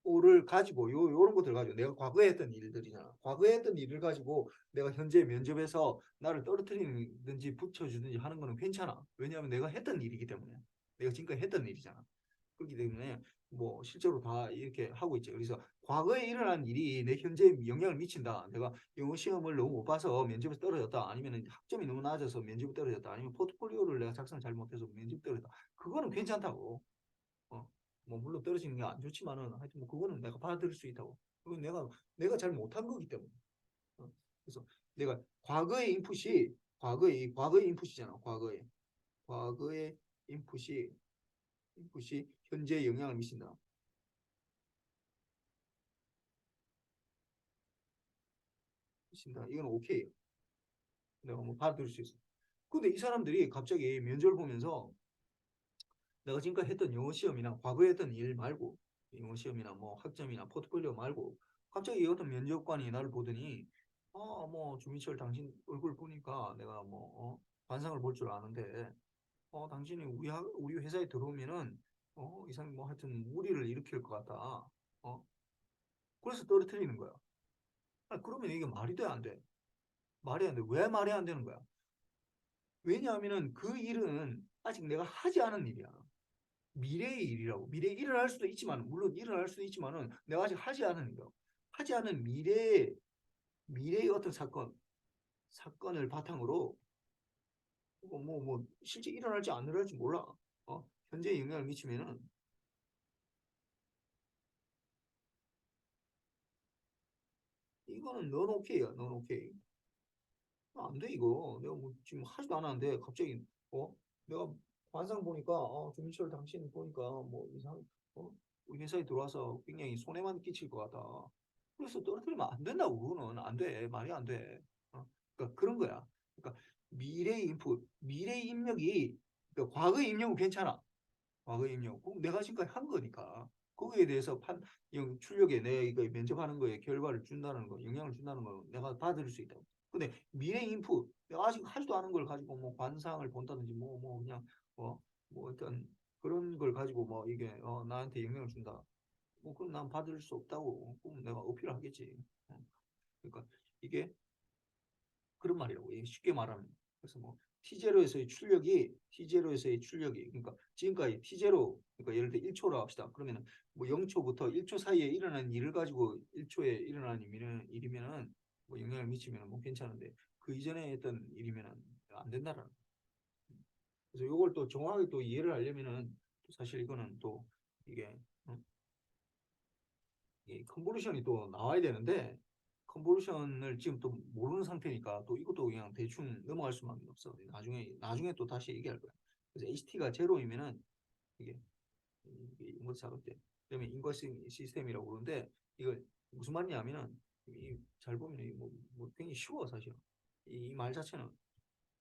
를 가지고 요런 것들 가지고 내가 과거에 했던 일들이잖아. 과거에 했던 일을 가지고 내가 현재 면접에서 나를 떨어뜨리든지 붙여주든지 하는 거는 괜찮아. 왜냐하면 내가 했던 일이기 때문에. 내가 지금까지 했던 일이잖아. 그렇기 때문에 뭐 실제로 다 이렇게 하고 있죠. 그래서 과거에 일어난 일이 내 현재에 영향을 미친다. 내가 영어 시험을 너무 못 봐서 면접에서 떨어졌다. 아니면 학점이 너무 낮아서 면접에 떨어졌다. 아니면 포트폴리오를 내가 작성을 잘못해서 면접에 떨어졌다. 그거는 괜찮다고. 어, 뭐 물론 떨어지는 게 안 좋지만은 하여튼 뭐 그거는 내가 받아들일 수 있다고. 그건 내가 잘 못한 거기 때문에. 그래서 내가 과거의 인풋이잖아. 과거의 인풋이 현재에 영향을 미친다. 미친다. 이건 오케이. 내가 뭐 받아들일 수 있어. 근데 이 사람들이 갑자기 면접을 보면서 내가 지금까지 했던 영어 시험이나 과거에 했던 일 말고 영어 시험이나 뭐 학점이나 포트폴리오 말고 갑자기 어떤 면접관이 나를 보더니 뭐 주민철 당신 얼굴 보니까 내가 뭐 관상을 볼 줄 아는데 당신이 우리 회사에 들어오면은 이상 뭐 하여튼 무리를 일으킬 것 같다. 그래서 떨어뜨리는 거야. 그러면 이게 말이 돼, 안 돼? 말이 안 돼. 왜 말이 안 되는 거야? 왜냐하면은 그 일은 아직 내가 하지 않은 일이야. 미래의 일이라고. 미래에 일어날 수도 있지만, 물론 일어날 수도 있지만은 내가 아직 하지 않은 일이라고. 하지 않은 미래의 어떤 사건을 바탕으로 실제 일어날지 안 일어날지 몰라. 현재에 영향을 미치면은 이거는 넌 오케이야, 넌 오케이. 안 돼, 이거. 내가 뭐 지금 하지도 않았는데 갑자기, 내가 관상 보니까, 조민철 당신 보니까 뭐 우리 회사에 들어와서 굉장히 손해만 끼칠 것 같다. 그래서 떨어뜨리면 안 된다고, 그거는. 안 돼. 말이 안 돼. 그러니까 그런 거야. 그러니까 미래의 인풋, 미래의 입력이, 그러니까 과거의 입력은 괜찮아. 과거의 입력. 그럼 내가 지금까지 한 거니까. 거기에 대해서 출력에 내 이거 면접하는 거에 결과를 준다는 거, 영향을 준다는 거 내가 받을 수 있다고. 근데 미래 인풋, 내가 아직 하지도 않은 걸 가지고 뭐 관상을 본다든지 그냥 뭐 어떤 그런 걸 가지고 뭐 이게 나한테 영향을 준다. 그럼 난 받을 수 없다고. 그럼 내가 어필을 하겠지. 그러니까 이게 그런 말이라고. 쉽게 말하면. 그래서 뭐 T0에서의 출력이 그러니까 지금까지 T0 그러니까 예를 들어 1초로 합시다. 그러면은 뭐 0초부터 1초 사이에 일어난 일을 가지고 1초에 일어난 일이면은 뭐 영향을 미치면 뭐 괜찮은데 그 이전에 했던 일이면은 안 된다라는. 그래서 이걸 또 정확하게 또 이해를 하려면은 또 사실 이거는 또 이게 이 컨볼루션이 또 나와야 되는데 컨볼루션을 지금 또 모르는 상태니까 또 이것도 그냥 대충 넘어갈 수밖에 없어. 나중에 또 다시 얘기할 거야. 그래서 HT가 제로이면은 이게 인버스 작업 때 그러면 인버스 시스템이라고 그러는데 이거 무슨 말이냐면은 잘 보면 뭐 굉장히 쉬워 사실. 이 말 자체는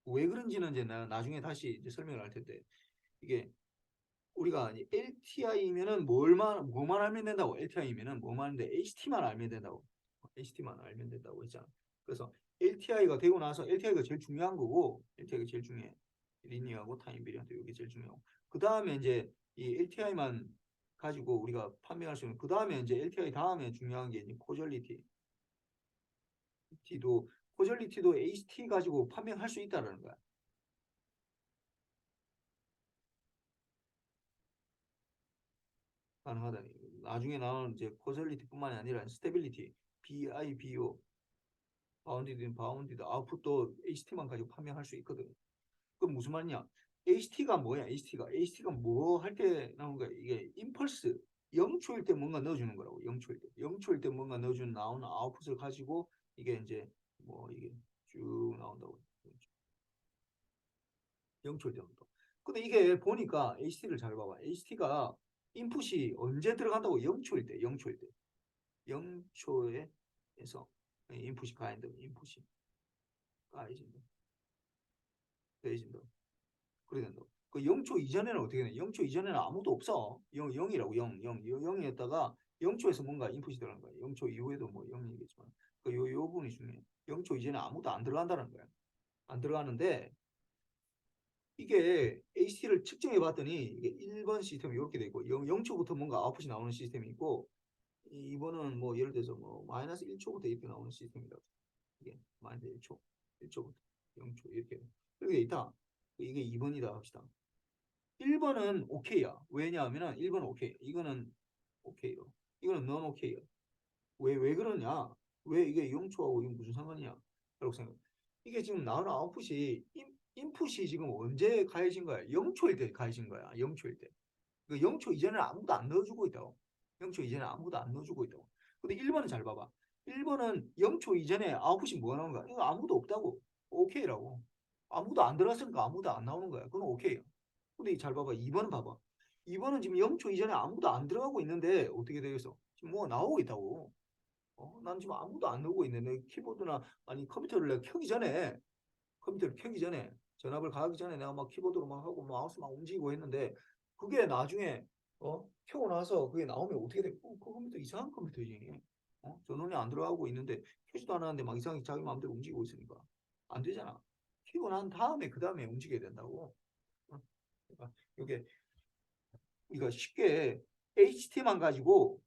왜 그런지는 이제 나중에 다시 이제 설명을 할 텐데 이게 우리가 LTI면은 뭐만 알면 된다고. LTI면은 뭐만 하는데 HT만 알면 된다고. HT만 알면 된다고 했잖아. 그래서 LTI가 되고 나서 LTI가 제일 중요한 거고, LTI가 제일 중요해. 리니어하고 타임 비리한테 이게 제일 중요하고. 그 다음에 이제 이 LTI만 가지고 우리가 판명할 수 있는 그 다음에 이제 LTI 다음에 중요한 게 이제 코절리티도 HT 가지고 판명할 수 있다라는 거야. 가능하다니. 나중에 나오는 이제 코절리티뿐만이 아니라 스테빌리티, BIBO, 바운디드 아웃풋도 HT만 가지고 판명할 수 있거든. 그럼 무슨 말이냐? HT가 뭐야? HT가 뭐 할 때 나오는 거야? 이게 임펄스 0초일 때 뭔가 넣어주는 거라고. 0초일 때. 0초일 때 뭔가 넣어주는 나오는 아웃풋을 가지고 이게 이제 뭐 이게 쭉 나온다고. 0초일 때 나온다. 근데 이게 보니까 HT를 잘 봐봐. HT가 인풋이 언제 들어간다고? 0초일 때. 0초일 때. 0초에서 인풋이 가야 된다. 인풋이 가해진다. 가해진다. 그래야 된다. 그 0초 이전에는 어떻게 되냐? 0초 이전에는 아무도 없어. 0이라고 0이었다가 0초에서 뭔가 인풋이 들어가는 거야. 0초 이후에도 뭐 0이겠지만 요 부분이 중요해. 0초 이전에 아무도 안 들어간다는 거야. 안 들어가는데 이게 HT를 측정해 봤더니 이게 1번 시스템이 이렇게 돼 있고 0초부터 뭔가 아웃풋이 나오는 시스템이 있고 2번은 뭐 예를 들어서 뭐 마이너스 1초부터 이렇게 나오는 시스템이라고. 이게 마이너스 1초, 1초부터 0초 이렇게 돼 있다. 이게 2번이다 합시다. 1번은 오케이야. 왜냐하면 1번은 오케이. 이거는 오케이요. 이거는 넌 오케이요. 왜 그러냐? 왜 이게 0초하고 이게 무슨 상관이냐? 라고 생각. 이게 지금 나오는 아웃풋이 인풋이 지금 언제 가해진 거야? 0초일 때 가해진 거야. 0초일 때. 그 0초 이전에 아무도 안 넣어주고 있다고. 0초 이전에 아무도 안 넣어주고 있다고. 근데 1번은 잘 봐봐. 1번은 0초 이전에 아웃풋이 뭐가 나오는 거야? 이거 아무도 없다고. 오케이라고. 아무도 안 들어갔으니까 아무도 안 나오는 거야. 그건 오케이야. 근데 잘 봐봐. 2번은 봐봐. 2번은 지금 0초 이전에 아무도 안 들어가고 있는데 어떻게 되겠어? 지금 뭐가 나오고 있다고. 난 지금 아무도 안 나오고 있는데 키보드나 아니 컴퓨터를 내가 켜기 전에 컴퓨터를 켜기 전에 전압을 가하기 전에 내가 막 키보드로 막 하고 마우스 막 움직이고 했는데 그게 나중에 켜고 나서 그게 나오면 어떻게 돼? 그 컴퓨터 이상한 컴퓨터지. 전원이 안 들어가고 있는데 켜지도 않았는데 막 이상하게 자기 마음대로 움직이고 있으니까 안 되잖아. 켜고 난 다음에 그 다음에 움직여야 된다고. 그러니까 이게 이거 쉽게 HT만 가지고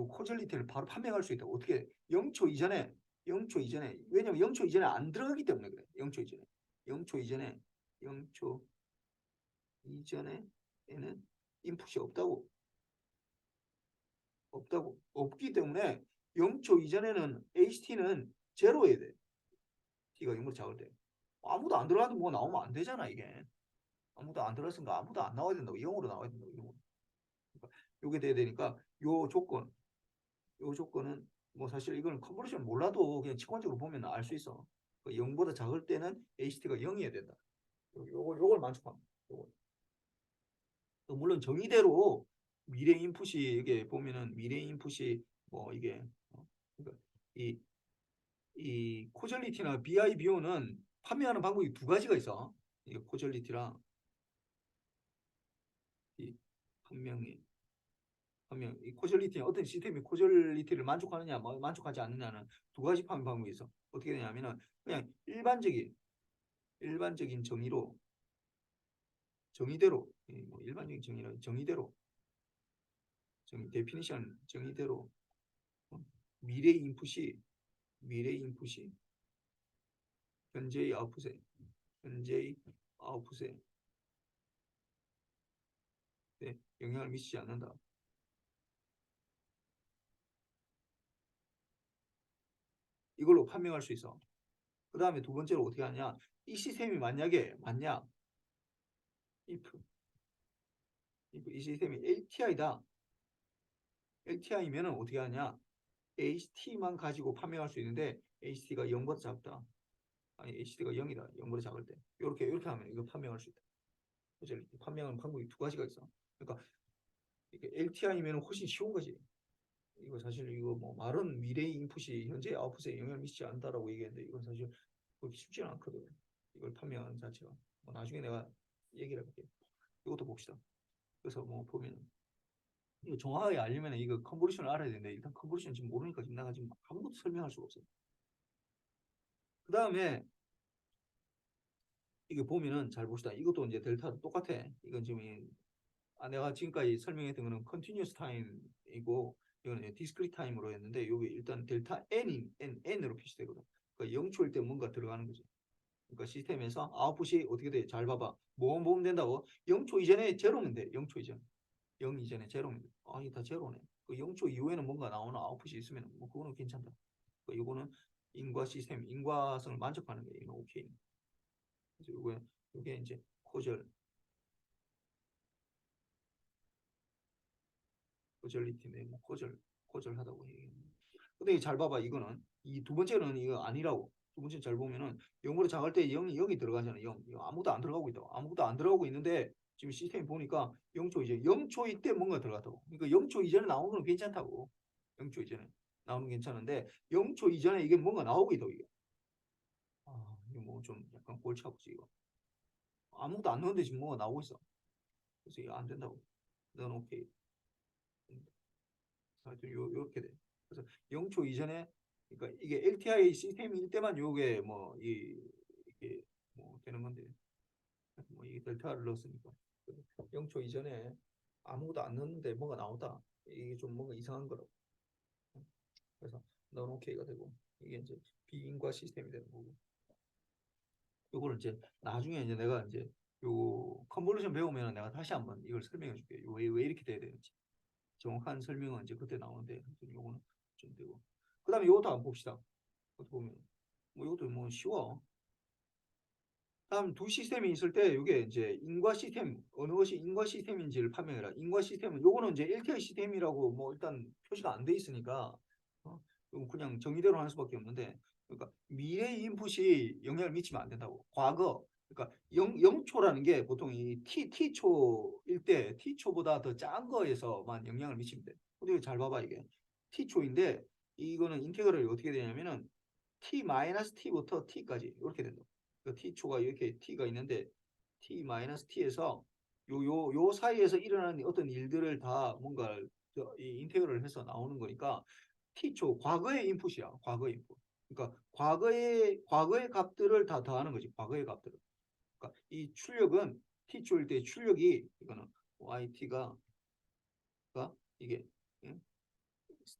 코젤리티를 바로 판명할 수 있다고. 어떻게 0초 이전에 왜냐면 0초 이전에 안 들어가기 때문에 그래. 0초 이전에 0초 이전에 0초 이전에는 인풋이 없기 때문에 0초 이전에는 HT는 제로여야 돼. T가 0보다 작을 때 아무도 안 들어가도 뭐 나오면 안 되잖아 이게. 아무도 안 들어갔으니까 아무도 안 나와야 된다고. 0으로 나와야 된다고. 0으로. 그러니까 요게 돼야 되니까 요 조건은 뭐 사실 이거는 컨버전 몰라도 그냥 직관적으로 보면 알 수 있어. 0보다 작을 때는 HT가 0이어야 된다. 요걸 만족합니다. 요걸. 물론 정의대로 미래 인풋이 이게 보면은 미래 인풋이 뭐 이게 그러니까 이 코절리티나 BIBO는 판매하는 방법이 두 가지가 있어. 이게 코절리티랑 이 판명이 이 코절리티 어떤 시스템이 코절리티를 만족하느냐 뭐 만족하지 않느냐는 두 가지 판매 방법이 있어. 어떻게 되냐면은 그냥 일반적인 정의대로 뭐 일반적인 정의대로 데피니션 정의대로 어, 미래 인풋이 현재의 현재의 아웃풋에 영향을 미치지 않는다. 이걸로 판명할 수 있어. 그 다음에 두 번째로 어떻게 하냐? 이 시스템이 만약에 맞냐? if 이 시스템이 LTI다. LTI면은 어떻게 하냐? HT만 가지고 판명할 수 있는데 HT가 0보다 작다. 아니 HT가 0이다. 0보다 작을 때. 이렇게 하면 이거 판명할 수 있다. 그죠? 판명하는 방법이 두 가지가 있어. 그러니까 이게 LTI면 훨씬 쉬운 거지. 이거 사실 이거 뭐 말은 미래의 인풋이 현재 아웃풋에 영향을 미치지 않는다라고 얘기했는데 이건 사실 그렇게 쉽지는 않거든. 이걸 판명하는 자체가. 뭐 나중에 내가 얘기를 해볼게. 이것도 봅시다. 그래서 뭐 보면 이거 정확하게 알려면 이거 컨버리션을 알아야 되는데 일단 컨버리션 지금 모르니까 지금 내가 지금 아무것도 설명할 수가 없어. 그 다음에 이거 보면은 잘 봅시다. 이것도 이제 델타도 똑같아. 이건 지금 내가 지금까지 설명했던 거는 컨티뉴어스 타임이고 이거는 디스크리트 타임으로 했는데 여기 일단 델타 n으로 표시되거든. 그러니까 0초일 때 뭔가 들어가는 거지. 그러니까 시스템에서 아웃풋이 어떻게 돼? 잘 봐봐. 뭐 보면 된다고? 0초 이전에 제로면 돼. 0초 이전. 0 이전에 제로입니다. 아, 이게 다 제로네. 그 0초 이후에는 뭔가 나오나 아웃풋이 있으면 뭐 그거는 괜찮다. 그 이거는 인과 시스템, 인과성을 만족하는 게 이거 오케이. 그래서 이게 이제 코절, 코절리티인데 뭐 코절하다고 얘기해. 근데 잘 봐봐. 이거는 이 두 번째는 이거 아니라고. 두 번째 잘 보면은 0보다 작을 때 0이 여기 들어가잖아. 0. 이거 아무것도 안 들어가고 있다고. 아무것도 안 들어가고 있는데 지금 시스템 보니까 0초 이제 0초 이때 뭔가 들어갔다고. 그러니까 0초 이전에 나오는 건 괜찮다고. 0초 이전에 나오는 건 괜찮은데 0초 이전에 이게 뭔가 나오고 있다고 이게. 아, 이거 뭐 좀 약간 골치 아프지 이거. 아무것도 안 넣었는데 지금 뭐가 나오고 있어. 그래서 이거 안 된다고. 넌 오케이. 하여튼 요렇게 돼. 그래서 0초 이전에 그러니까 이게 LTI 시스템일 때만 요게 뭐 이게 뭐 되는 건데 뭐 이게 델타를 넣었으니까 0초 이전에 아무것도 안 넣었는데 뭐가 나오다 이게 좀 뭔가 이상한 거라고. 그래서 넌 오케이가 되고 이게 이제 비인과 시스템이 되는 거고. 요거를 이제 나중에 이제 내가 이제 요 컨볼루션 배우면 내가 다시 한번 이걸 설명해 줄게. 왜 이렇게 돼야 되는지. 정확한 설명은 이제 그때 나오는데 요거는 좀 되고. 그다음에 요것도 한번 봅시다. 이것도 보면 뭐 이것도 뭐 쉬워. 다음 두 시스템이 있을 때 이게 이제 인과 시스템 어느 것이 인과 시스템인지를 판명해라. 인과 시스템은 요거는 이제 LTI 시스템이라고 뭐 일단 표시가 안 돼 있으니까 요거 그냥 정의대로 하는 수밖에 없는데 그러니까 미래 인풋이 영향을 미치면 안 된다고. 과거 그러니까 0초라는 게 보통 이 T초일 때 T초보다 더 작은 거에서만 영향을 미치면 돼. 근데 잘 봐봐 이게 T초인데 이거는 인테그럴이 어떻게 되냐면은 T-T부터 T까지 이렇게 된다. 그 T초가 이렇게 T가 있는데 T-T에서 요 사이에서 일어나는 어떤 일들을 다 뭔가 이 인테그럴을 해서 나오는 거니까 T초 과거의 인풋이야. 과거의 인풋. 그러니까 과거의 값들을 다 더하는 거지. 과거의 값들을. 그러니까 이 출력은 T초일 때 출력이 이거는 YT가 이게 응?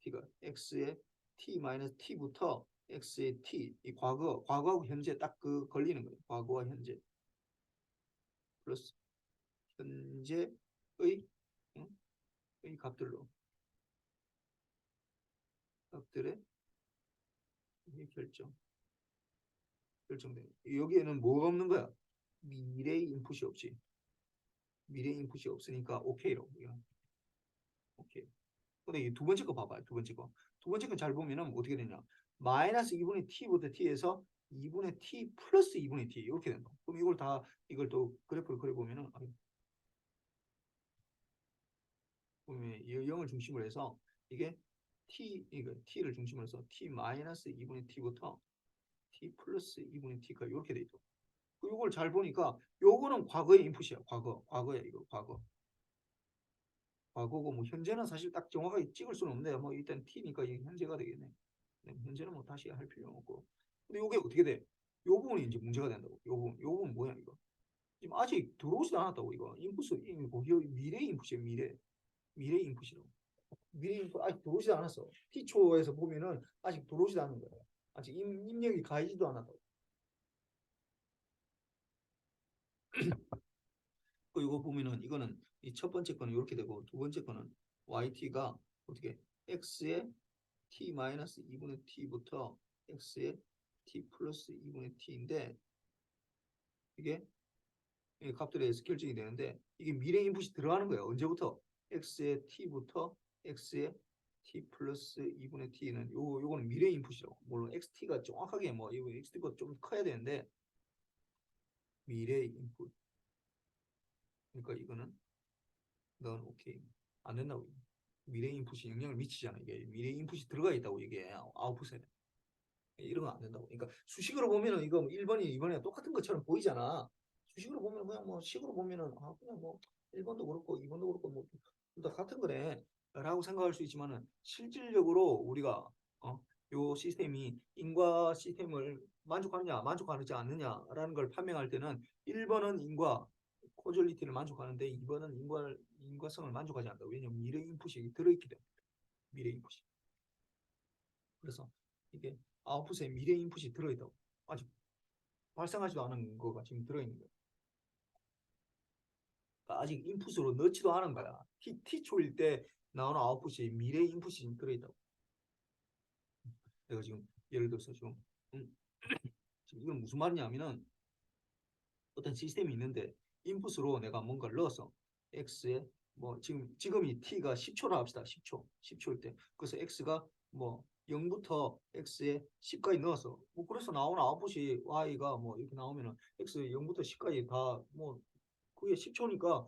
T가 X의 T-T부터 X의 T 이 과거하고 현재 딱 그 걸리는 거예요. 과거와 현재 플러스 현재의 응? 이 값들의 결정돼. 여기에는 뭐가 없는 거야? 미래 인풋이 없지. 미래 인풋이 없으니까 오케이로. 오케이. 근데 이 두 번째 거 봐봐요. 두 번째 거. 두 번째 거 잘 보면은 어떻게 되냐? 마이너스 2분의 t부터 t에서 2분의 t 플러스 2분의 t 이렇게 된다. 그럼 이걸 또 그래프를 그려보면은 보면 0을 중심으로 해서 이게 이거 t를 중심으로 해서 t 마이너스 2분의 t부터 t 플러스 2분의 t가 이렇게 돼 있죠. 이걸 잘 보니까 요거는 과거의 인풋이야. 과거야 이거 과거고 뭐 현재는 사실 딱 정확하게 찍을 수는 없는데 뭐 일단 t니까 이게 현재가 되겠네. 네, 현재는 뭐 다시 할 필요는 없고. 근데 이게 어떻게 돼? 요 부분이 이제 문제가 된다고. 요 부분 뭐야 이거? 지금 아직 들어오지도 않았다고 이거. 미래 인풋이에요. 미래 인풋이라고. 미래 인풋 아직 들어오지도 않았어. T초에서 보면은 아직 들어오지도 않은 거야. 아직 입력이 가이지도 않았다고. 그 이거 보면은 이거는 이 첫 번째 거는 이렇게 되고 두 번째 거는 yt가 어떻게 x의 t 마이너스 2분의 t부터 x의 t 플러스 2분의 t인데 이게 값들에 의해서 결정이 되는데 이게 미래 인풋이 들어가는 거예요. 언제부터? x의 t부터 x의 t 플러스 2분의 t는 요거는 미래 인풋이라고. 물론 xt가 정확하게 뭐 이거 xt보다 좀 커야 되는데 미래 인풋. 그러니까 이거는 넌 오케이 안 된다고. 미래 인풋이 영향을 미치잖아. 이게 미래 인풋이 들어가 있다고 이게 아웃풋에 이런 건 안 된다고. 그러니까 수식으로 보면은 이거 1번이 2번이 똑같은 것처럼 보이잖아. 수식으로 보면 그냥 뭐 식으로 보면은 그냥 뭐 1번도 그렇고 2번도 그렇고 뭐 둘 다 같은 거네 라고 생각할 수 있지만은 실질적으로 우리가 요 시스템이 인과 시스템을 만족하느냐 만족하지 않느냐라는 걸 판명할 때는 1번은 인과 코절리티를 만족하는데 2번은 인과성을 만족하지 않는다. 왜냐면 미래 인풋이 들어있기 때문에 미래 인풋이. 그래서 이게 아웃풋에 미래 인풋이 들어있다고. 아직 발생하지도 않은 거가 지금 들어있는 거예요. 아직 인풋으로 넣지도 않은 거야. T초일 때 나오는 아웃풋이 미래 인풋이 들어있다고. 내가 지금 예를 들어서 음, 지금 이건 무슨 말이냐면은 어떤 시스템이 있는데 인풋으로 내가 뭔가를 넣어서 x에 뭐 지금이 t가 10초라 합시다. 10초일 때 그래서 x가 뭐 0부터 x에 10까지 넣어서 뭐 그래서 나오는 아웃풋이 y가 뭐 이렇게 나오면은 x 0부터 10까지 다 뭐 그게 10초니까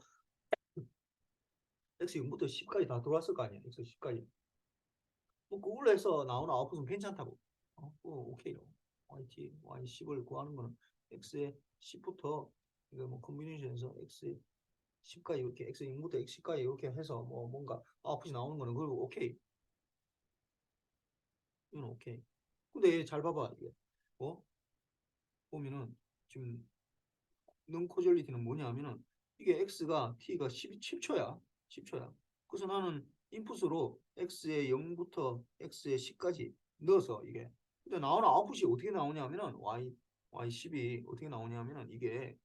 x 0부터 10까지 다 들어왔을 거 아니야. x 10까지 뭐 그걸로 해서 나오는 아웃풋은 괜찮다고. 오케이요. y10을 구하는 거는 x에 10부터 이거 뭐 컨비네이션에서 x에 10까지 이렇게 x 0부터 x 10까지 이렇게 해서 뭐 뭔가 아웃풋이 나오는 거는 그거 오케이. 이건 오케이. 근데 잘 봐봐 이게 어 보면은 지금 non 코절리티는 뭐냐면은 이게 x가 t가 10초야. 10초야. 그래서 나는 인풋으로 x에 0부터 x에 10까지 넣어서 이게 근데 나오는 아웃풋이 어떻게 나오냐면은 y10이 어떻게 나오냐면은 이게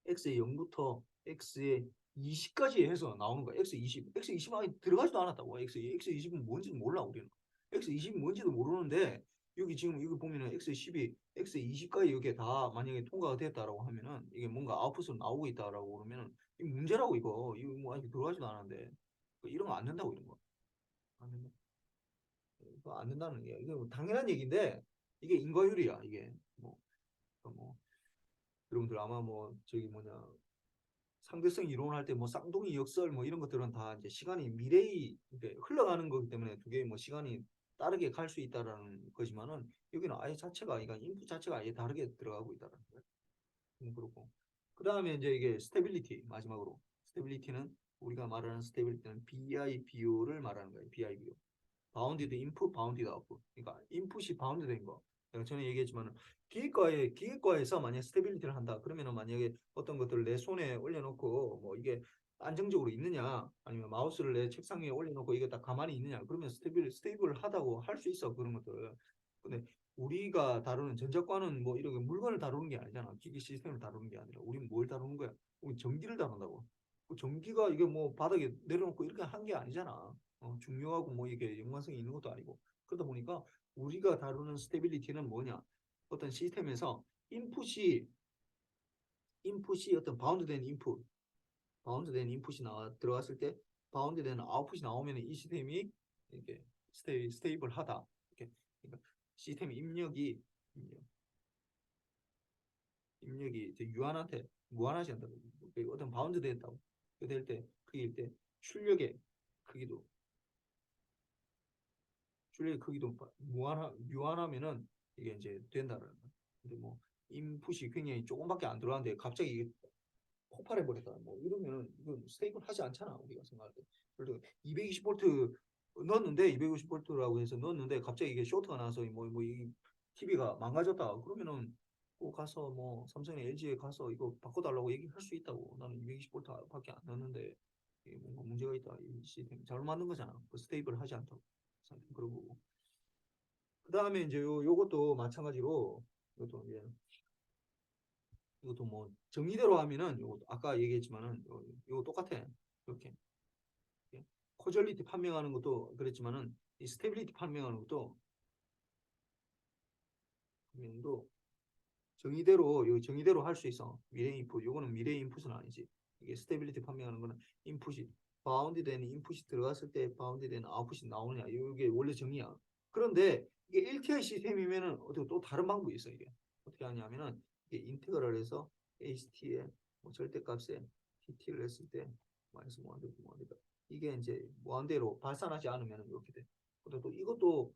x의 0부터 x의 20까지 해서 나오는 거야. x20 안에 들어가지도 않았다고. x20은 뭔지는 몰라 우리는. x20이 뭔지도 모르는데 여기 지금 여기 보면은 x10이 x20까지 이렇게 다 만약에 통과가 됐다라고 하면은 이게 뭔가 아웃풋으로 나오고 있다라고 그러면은 이 문제라고 이거 뭐 아직 들어가지도 않았는데 이런 거 안 된다고 이런 거. 안 된다. 이거 안 된다는 게 이게 뭐 당연한 얘기인데 이게 인과율이야 이게 뭐 여러분들 아마 뭐 저기 뭐냐 상대성 이론할 때 뭐 쌍둥이 역설 뭐 이런 것들은 다 이제 시간이 미래의 흘러가는 거기 때문에 두 개의 뭐 시간이 다르게 갈 수 있다라는 거지만은 여기는 아예 자체가 그러니까 인풋 자체가 아예 다르게 들어가고 있다는 거예요. 그렇고 그 다음에 이제 이게 스테빌리티 마지막으로 스테빌리티는 우리가 말하는 스테빌리티는 BIBO를 말하는 거예요. BIBO. 바운디드 인풋, 바운디드 아웃풋. 그러니까 인풋이 바운드된 거. 내가 전에 얘기했지만 기계과에서 만약 스테빌리티를 한다. 그러면은 만약에 어떤 것들을 내 손에 올려놓고 뭐 이게 안정적으로 있느냐, 아니면 마우스를 내 책상 위에 올려놓고 이게 딱 가만히 있느냐, 그러면 스테이블하다고 할 수 있어 그런 것들. 근데 우리가 다루는 전자과는 뭐 이렇게 물건을 다루는 게 아니잖아. 기기 시스템을 다루는 게 아니라 우리는 뭘 다루는 거야? 우리 전기를 다룬다고. 그 전기가 이게 뭐 바닥에 내려놓고 이렇게 한 게 아니잖아. 중요하고 뭐 이게 연관성이 있는 것도 아니고 그러다 보니까 우리가 다루는 스테빌리티는 뭐냐 어떤 시스템에서 인풋이 어떤 바운드된 인풋이 나와 들어갔을 때 바운드된 아웃풋이 나오면 이 시스템이 이렇게 스테이블하다 이렇게 그러니까 시스템 입력이 유한한테 무한하지 않다고 어떤 바운드 됐다고 될때 크기일 때 출력의 크기도 출력의 크기도 무한하면은 이게 이제 된다는 거. 근데 뭐 인풋이 굉장히 조금밖에 안 들어가는데 갑자기 이게 폭발해 버렸다. 뭐 이러면은 이건 스테이블 하지 않잖아 우리가 생각할 때. 그래도 220V 넣었는데 250V라고 해서 넣었는데 갑자기 이게 쇼트가 나서 이 TV가 망가졌다. 그러면은 꼭 가서 뭐 삼성이나 LG에 가서 이거 바꿔달라고 얘기할 수 있다고. 나는 220V밖에 안 넣었는데 이게 뭔가 문제가 있다. 이 시스템 잘못 만든 거잖아. 그 스테이블 하지 않다고. 그러고 그 다음에 이제 요것도 마찬가지로 이것도 뭐 정의대로 하면은 요 아까 얘기했지만은 요 똑같아. 이렇게 코절리티 판명하는 것도 그랬지만은 이 스테빌리티 판명하는 것도 판명도 정의대로 할 수 있어. 미래 인풋 요거는 미래 인풋은 아니지. 이게 스테빌리티 판명하는 거는 인풋이 바운드 된 인풋이 들어갔을 때 바운드 된 아웃풋이 나오느냐 이게 원래 정의야. 그런데 이게 LTI 시스템이면은 어떻게 또 다른 방법이 있어 이게 어떻게 하냐면은 이게 인테그랄 해서 HT에 뭐 절대값에 TT를 했을 때 마이너스 무한대로 이게 이제 무한대로 발산하지 않으면 이렇게 돼. 근데 또 이것도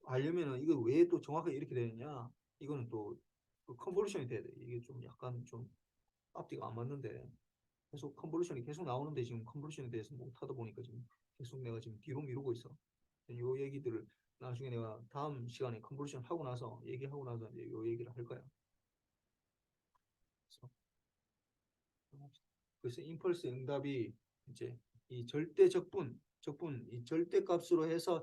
알려면은 이거 왜 또 정확하게 이렇게 되느냐? 이거는 또 컨볼루션이 돼야 돼. 이게 좀 약간 좀 앞뒤가 안 맞는데 계속 컨볼루션이 계속 나오는데 지금 컨볼루션에 대해서 못 하다 보니까 지금 계속 내가 지금 뒤로 미루고 있어. 요 얘기들을 나중에 내가 다음 시간에 컨볼루션 하고 나서 얘기하고 나서 이제 요 얘기를 할 거야. 그래서 임펄스 응답이 이제 이 절대 적분, 이 절대값으로 해서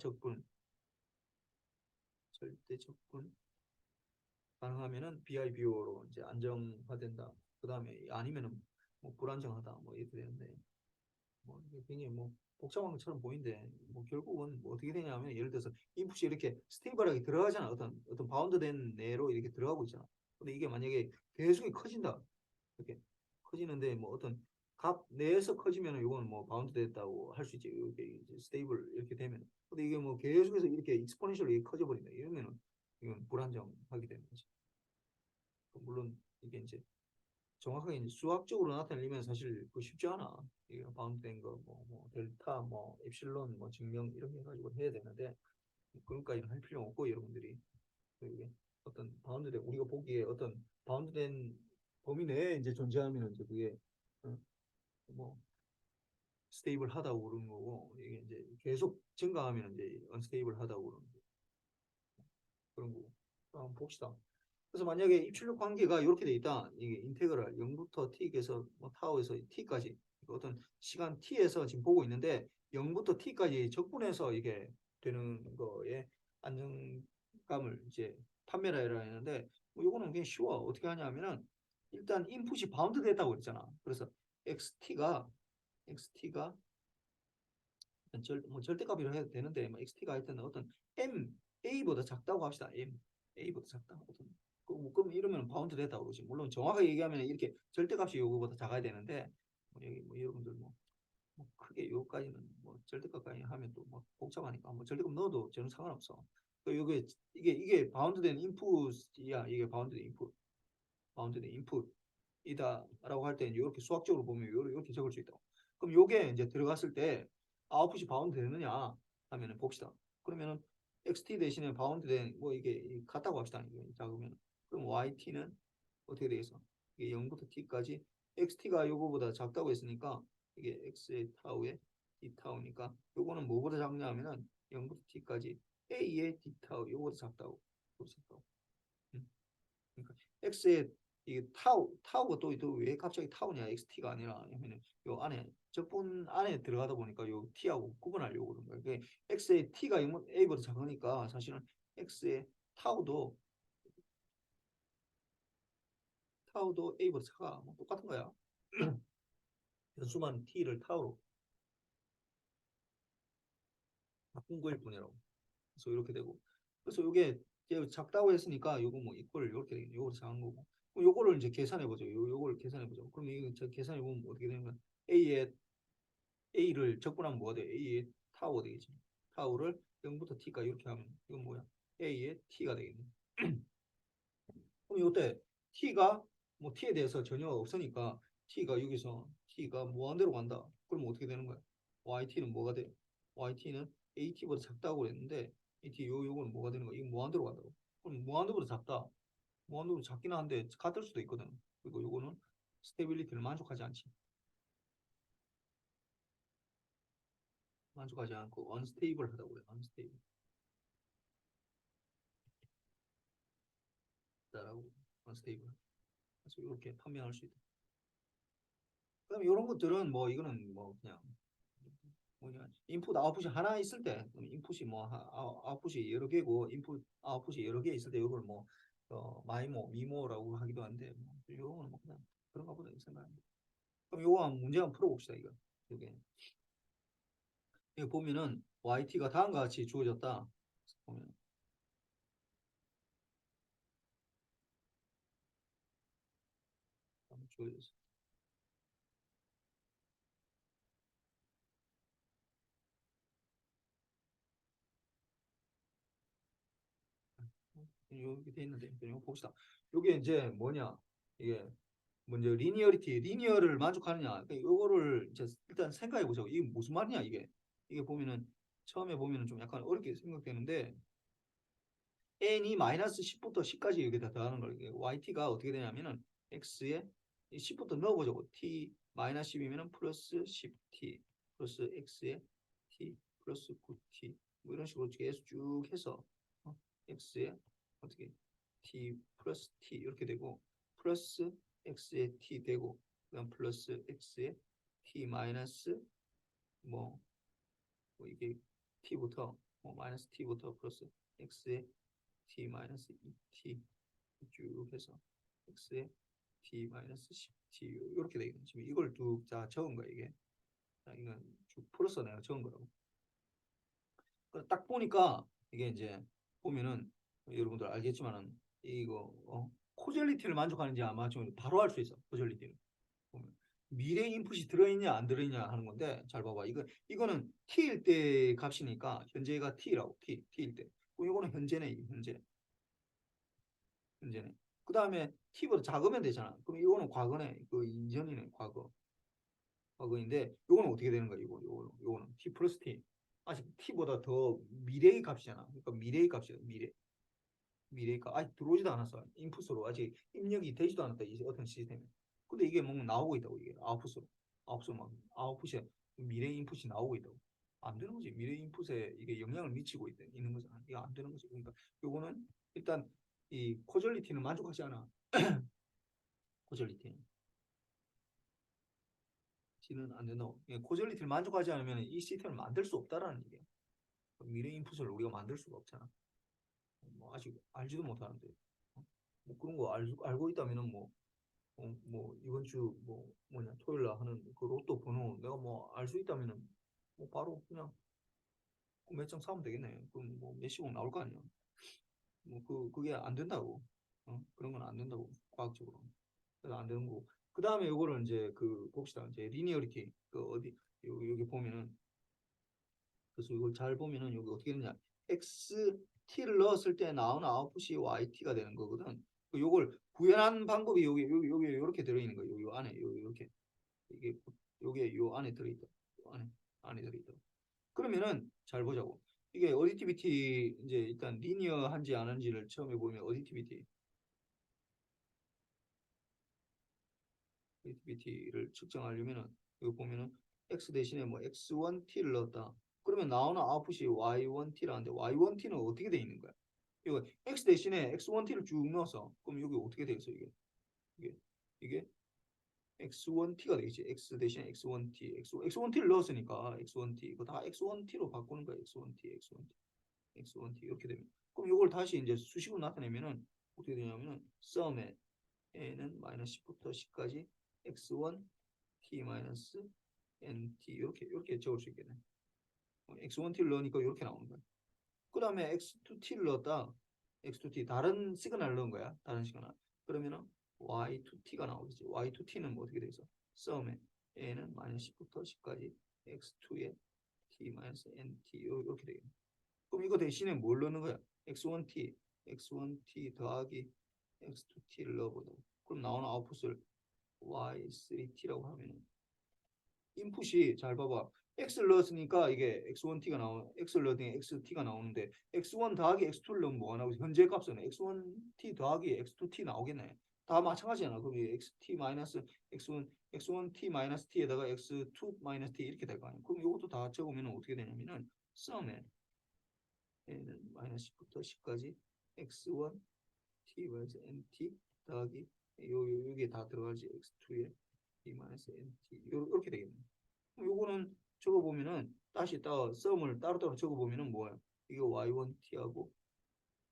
절대 적분 가능하면은 BIBO로 이제 안정화된다. 그 다음에 아니면은 뭐 불안정하다 뭐 이렇게 되는데 뭐 이게 굉장히 뭐 복잡한 것처럼 보이는데 뭐 결국은 뭐 어떻게 되냐면 예를 들어서 인풋이 이렇게 스테이블하게 들어가잖아. 어떤 바운드된 내로 이렇게 들어가고 있잖아. 근데 이게 만약에 계속 커진다. 이렇게 커지는데 뭐 어떤 값 내에서 커지면 이거는 뭐 바운드 됐다고 할 수 있지. 이렇게 이제 스테이블 이렇게 되면. 근데 이게 뭐 계속해서 이렇게 익스포넨셜이 커져 버린다. 이러면은 이건 불안정하게 되는 거지. 물론 이게 이제 정확하게 이제 수학적으로 나타내려면 사실 그 쉽지 않아. 이게 바운드된 거, 뭐 델타, 뭐 엡실론, 뭐 증명 이런 게 가지고 해야 되는데 그런까지는 할 필요 없고 여러분들이 이게 어떤 바운드된 우리가 보기에 어떤 바운드된 범위 내에 이제 존재하면 이제 그게 어, 뭐 스테이블하다고 그러는 거고 이게 이제 계속 증가하면 이제 언스테이블하다고 그러는 거 그런 거고. 한번 봅시다. 그래서 만약에 입출력 관계가 이렇게 돼 있다. 이게 인테그랄 0부터 t에서 뭐 타우에서 t까지 어떤 시간 t에서 지금 보고 있는데 0부터 t까지 적분해서 이게 되는 거에 안정감을 이제 판매라 해라 했는데 뭐 이거는 그냥 쉬워. 어떻게 하냐면은 일단 인풋이 바운드 됐다고 그랬잖아. 그래서 xt가 뭐 절대값이라 해도 되는데 뭐 xt가 하여튼 어떤 m a보다 작다고 합시다. a보다 작다. 어떤 그럼 이러면 바운드 됐다고 그러지. 물론 정확하게 얘기하면 이렇게 절대값이 요거보다 작아야 되는데 뭐 여기 뭐 여러분들 뭐 크게 요까지는 뭐 절대값까지 하면 또 뭐 복잡하니까 뭐 절대값 넣어도 저는 상관없어. 그 요게 이게 바운드된 인풋이야. 이게 바운드된 인풋이다라고 할 때는 이렇게 수학적으로 보면 이렇게 적을 수 있다. 그럼 요게 이제 들어갔을 때 아웃풋이 바운드 되느냐 하면은 봅시다. 그러면은 xt 대신에 바운드 된 뭐 이게 같다고 합시다. 이게 작으면 그럼 yt는 어떻게 되겠어? 이게 0부터 t까지 xt가 요거보다 작다고 했으니까 이게 x의 타우에 d 타우니까 요거는 뭐보다 작냐 하면은 0부터 t까지 a의 d 타우 요거보다 작다고 그렇다고. 그러니까 x의 이게 타우가 또 왜 갑자기 타우냐 xt가 아니라 하면은 요 안에 적분 안에 들어가다 보니까 요 t하고 구분하려고 그런 거예요. 그게 x의 t가 a보다 작으니까 사실은 x의 타우도 a보다 작아. 뭐 똑같은 거야. 변수만 t를 타우로 바꾼 거일 뿐이라고. 그래서 이렇게 되고. 그래서 이게 작다고 했으니까 요거 뭐 이퀄 이렇게 되겠네. 요거 작은 거고. 그럼 요거를 이제 계산해 보죠. 요거를 계산해 보죠. 그럼 이거 계산해 보면 어떻게 되냐면 a의 A를 적분하면 뭐가 돼? A의 타워가 되겠지. 타워를 0부터 T가 이렇게 하면 이건 뭐야? A의 T가 되겠네. 그럼 이때 T가 뭐 T에 대해서 전혀 없으니까 T가 여기서 T가 무한대로 간다. 그럼 어떻게 되는 거야? YT는 뭐가 돼? YT는 AT보다 작다고 그랬는데 AT 요거는 뭐가 되는 거야? 이거 무한대로 간다고. 그럼 무한대보다 작다. 무한대보다 작긴 한데 같을 수도 있거든. 그리고 요거는 스테빌리티를 만족하지 않지. 만족하지 않고 언스테이블하다고 그래. 언스테이블. 라고 언스테이블. 그래서 이렇게 판명할 수 있다. 그다음에 이런 것들은 뭐 이거는 뭐 그냥 뭐냐 인풋 아웃풋이 하나 있을 때 인풋이 뭐 아웃풋이 여러 개고 인풋 아웃풋이 여러 개 있을 때 이걸 뭐 마이모 미모라고 하기도 한데 뭐 이런 거는 뭐 그냥 그런가 보다 생각합니다. 그럼 이거 문제 한번 풀어봅시다. 이게 이거 보면은 yt가 다음과 같이 주어졌다. 보면 주어졌어. 이렇게 돼 있는데 이거 봅시다. 이게 이제 뭐냐 이게 먼저 리니어를 만족하느냐. 그러니까 이거를 이제 일단 생각해 보자고. 이게 무슨 말이냐 이게 보면은 처음에 보면은 좀 약간 어렵게 생각되는데 n이 마이너스 10부터 10까지 여기다 더하는 거예요. yt가 어떻게 되냐면은 x에 10부터 넣어보자고. t 마이너스 10이면은 플러스 10t 플러스 x에 t 플러스 9t 뭐 이런 식으로 계속 쭉 해서 x에 어떻게 t 플러스 t 이렇게 되고 플러스 x에 t 되고 그다음 플러스 x에 t 마이너스 뭐, 뭐 이게 t부터 뭐 마이너스 t부터 플러스 x에 t 마이너스 2t 쭉 해서 x에 t 마이너스 10t 이렇게 되겠네. 지금 이걸 쭉 다 적은 거야 이게. 자, 이건 쭉 풀어서 내가 적은 거라고. 딱 보니까 이게 이제 보면은 여러분들 알겠지만은 이거 코젤리티를 만족하는지 아마 좀 바로 알 수 있어. 코젤리티는 보면 미래 인풋이 들어있냐 안 들어있냐 하는 건데 잘 봐봐. 이거는 t일 때 값이니까 현재가 t라고 t일 때. 이거는 현재네. 현재네. 그 다음에 t보다 작으면 되잖아. 그럼 이거는 과거네. 그 이전이네. 과거인데 이거는 어떻게 되는 거야? 이거는 t 플러스 t. 아직 t보다 더 미래의 값이잖아. 그러니까 미래의 값이야. 미래의 값. 아직 들어오지도 않았어. 인풋으로 아직 입력이 되지도 않았다. 이 어떤 시스템에. 근데 이게 뭔가 나오고 있다고. 이게 아웃풋으로 막 아웃풋에 미래 인풋이 나오고 있다고. 안 되는 거지. 미래 인풋에 이게 영향을 미치고 있는 거잖아. 이게 안 되는 거지. 그러니까 요거는 일단 이 코절리티는 만족하지 않아. 코절리티는 지는 안 된다고. 코절리티를 만족하지 않으면 이 시스템을 만들 수 없다라는 얘기야. 미래 인풋을 우리가 만들 수가 없잖아. 뭐 아직 알지도 못하는데. 뭐 그런 거 알고 있다면은 뭐 이번 주 뭐 뭐냐 토요일 날 하는 그 로또 번호 내가 뭐 알 수 있다면은 뭐 바로 그냥 몇 장 사면 되겠네. 그럼 뭐 몇십억 나올 거 아니야. 뭐 그게 안 된다고. 그런 건 안 된다고 과학적으로. 그래서 안 되는 거고. 그 다음에 요거를 이제 그 봅시다. 이제 리니어리티 그 어디 여기 보면은 그래서 이걸 잘 보면은 여기 어떻게 되냐. XT를 넣었을 때 나오는 아웃풋이 YT가 되는 거거든. 요걸 구현한 방법이 여기 이렇게 들어있는 거예요. 요 안에 이렇게 이게 요게 요 안에 들어있다. 요 안에 들어있다. 그러면은 잘 보자고. 이게 어디티비티 이제 일단 리니어한지 안 한지를 처음에 보면 어디티비티를 측정하려면은 여기 보면은 x 대신에 뭐 x1t를 넣었다. 그러면 나오는 아웃풋이 y1t라는데 y1t는 어떻게 돼 있는 거야? 이거 x 대신에 x1t를 쭉 넣어서 그럼 여기 어떻게 되겠어 이게 이게 x1t가 되겠지. x 대신에 x1t x1t를 넣었으니까 x1t 이거 다 x1t로 바꾸는 거야. x1t 이렇게 되면 그럼 이걸 다시 이제 수식으로 나타내면은 어떻게 되냐면은 썸에 a는 마이너스 10부터 10까지 x1 t 마이너스 nt 이렇게 적을 수 있겠네. x1t를 넣으니까 이렇게 나오는 거야. 그 다음에 x2t를 넣었다. x2t 다른 시그널을 넣은 거야. 다른 시그널. 그러면은 y2t가 나오겠지. y2t는 뭐 어떻게 되겠어? 썸에 a는 마이너스 10부터 10까지 x2에 t 마이너스 nt 이렇게 되겠네. 그럼 이거 대신에 뭘 넣는 거야? x1t 더하기 x2t를 넣어보자. 그럼 나오는 아웃풋을 y3t라고 하면은 인풋이 잘 봐봐. x를 넣었으니까 이게 x를 넣었더니 xt가 나오는데 x1 더하기 x2를 넣으면 뭐가 나오지? 현재 값은 x1t 더하기 x2t 나오겠네. 다 마찬가지잖아. 그럼 xt 마이너스 x1t 마이너스 t에다가 x2 마이너스 t 이렇게 될 거 아니야. 그럼 이것도 다 적으면 어떻게 되냐면은 썸에 n은 마이너스 10부터 10까지 x1 t 마이너스 nt 더하기 요게 다 들어가지 x2에 t 마이너스 nt 이렇게 되겠네. 요거는 적어보면은 다시 썸을 따로따로 적어보면은 뭐야? 이게 y1t하고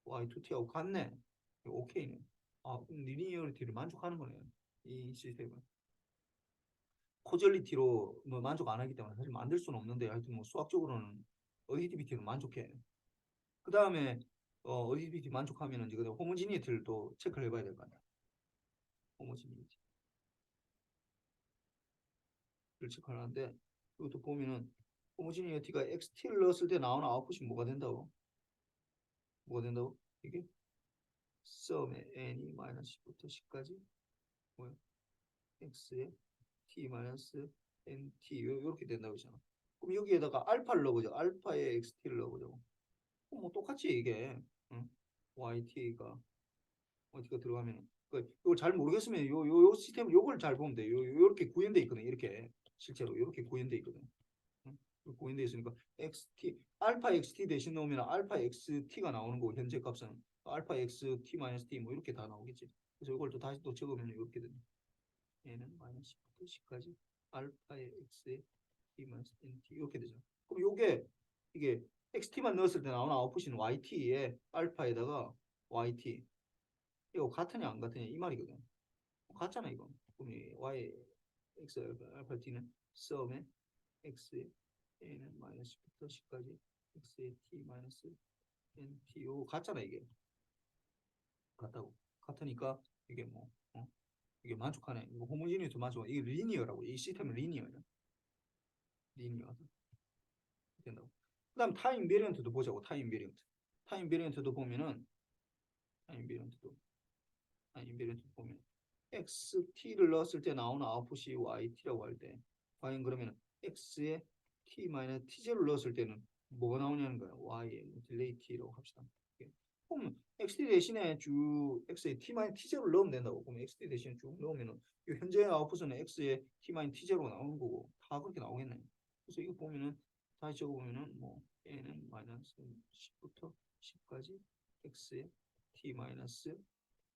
y2t하고 같네. 오케이네. 리니어리티를 만족하는 거네. 이 시스템은. 코젤리티로 뭐 만족 안 하기 때문에 사실 만들 수는 없는데 하여튼 뭐 수학적으로는 어디티비티는 만족해. 그 다음에 어디티비티 만족하면은 이제 호모지니티를 또 체크를 해봐야 될 거 아니야. 호모지니티를 체크를 하는데 이것도 보면은 호모지니티가 xt를 넣었을 때 나오는 아웃풋이 뭐가 된다고? 이게 썸의 n이 마이너스 10부터 10까지 뭐야? x의 t 마이너스 nt 이렇게 된다고 했잖아. 그럼 여기에다가 알파를 넣어보자. 알파의 xt를 넣어보자고. 그럼 뭐 똑같지 이게. 응? yt가 들어가면 이걸 잘 모르겠으면 요 시스템 요걸 잘 보면 돼. 요렇게 구현돼 있거든. 이렇게 실제로 이렇게 구현돼 있거든. 응? 구현돼 있으니까 알파 xt 대신 넣으면 알파 xt가 나오는 거고 현재 값은 알파 xt 마이너스 t 뭐 이렇게 다 나오겠지. 그래서 이걸 또 다시 또 적으면 이렇게 되네. 얘는 마이너스 10부터 10까지 알파의 x의 t 마이너스 nt 이렇게 되죠. 그럼 이게 xt만 넣었을 때 나오는 아웃풋인 yt에 알파에다가 yt 이거 같으냐 안 같으냐 이 말이거든. 같잖아 이거. 그럼 y x 알파 t는 썸에 x의 a는 마이너스 10부터 10까지 x의 t 마이너스 n t 요 같잖아 이게. 같다고. 같으니까 이게 뭐 이게 만족하네. 이거 호모지니어스 만족. 이게 리니어라고. 이 시스템은 리니어야. 리니어 된다고. 그다음 타임 베리언트도 보자고. 타임 베리언트. 타임 베리언트도 보면은 타임 베리언트도 타임 베리언트 보면 xt를 넣었을 때 나오는 아웃풋이 yt라고 할 때 과연 그러면 x에 t 마이너스 t0를 넣었을 때는 뭐가 나오냐는 거야. y에 딜레이 t라고 합시다. 그럼 xt 대신에 쭉 x에 t 마이너스 t0를 넣으면 된다고. 그럼 xt 대신에 쭉 넣으면은 현재 아웃풋은 x에 t 마이너스 t0가 나오는 거고 다 그렇게 나오겠네. 그래서 이거 보면은 다시 적어보면은 뭐 n은 마이너스 10부터 10까지 x에 t 마이너스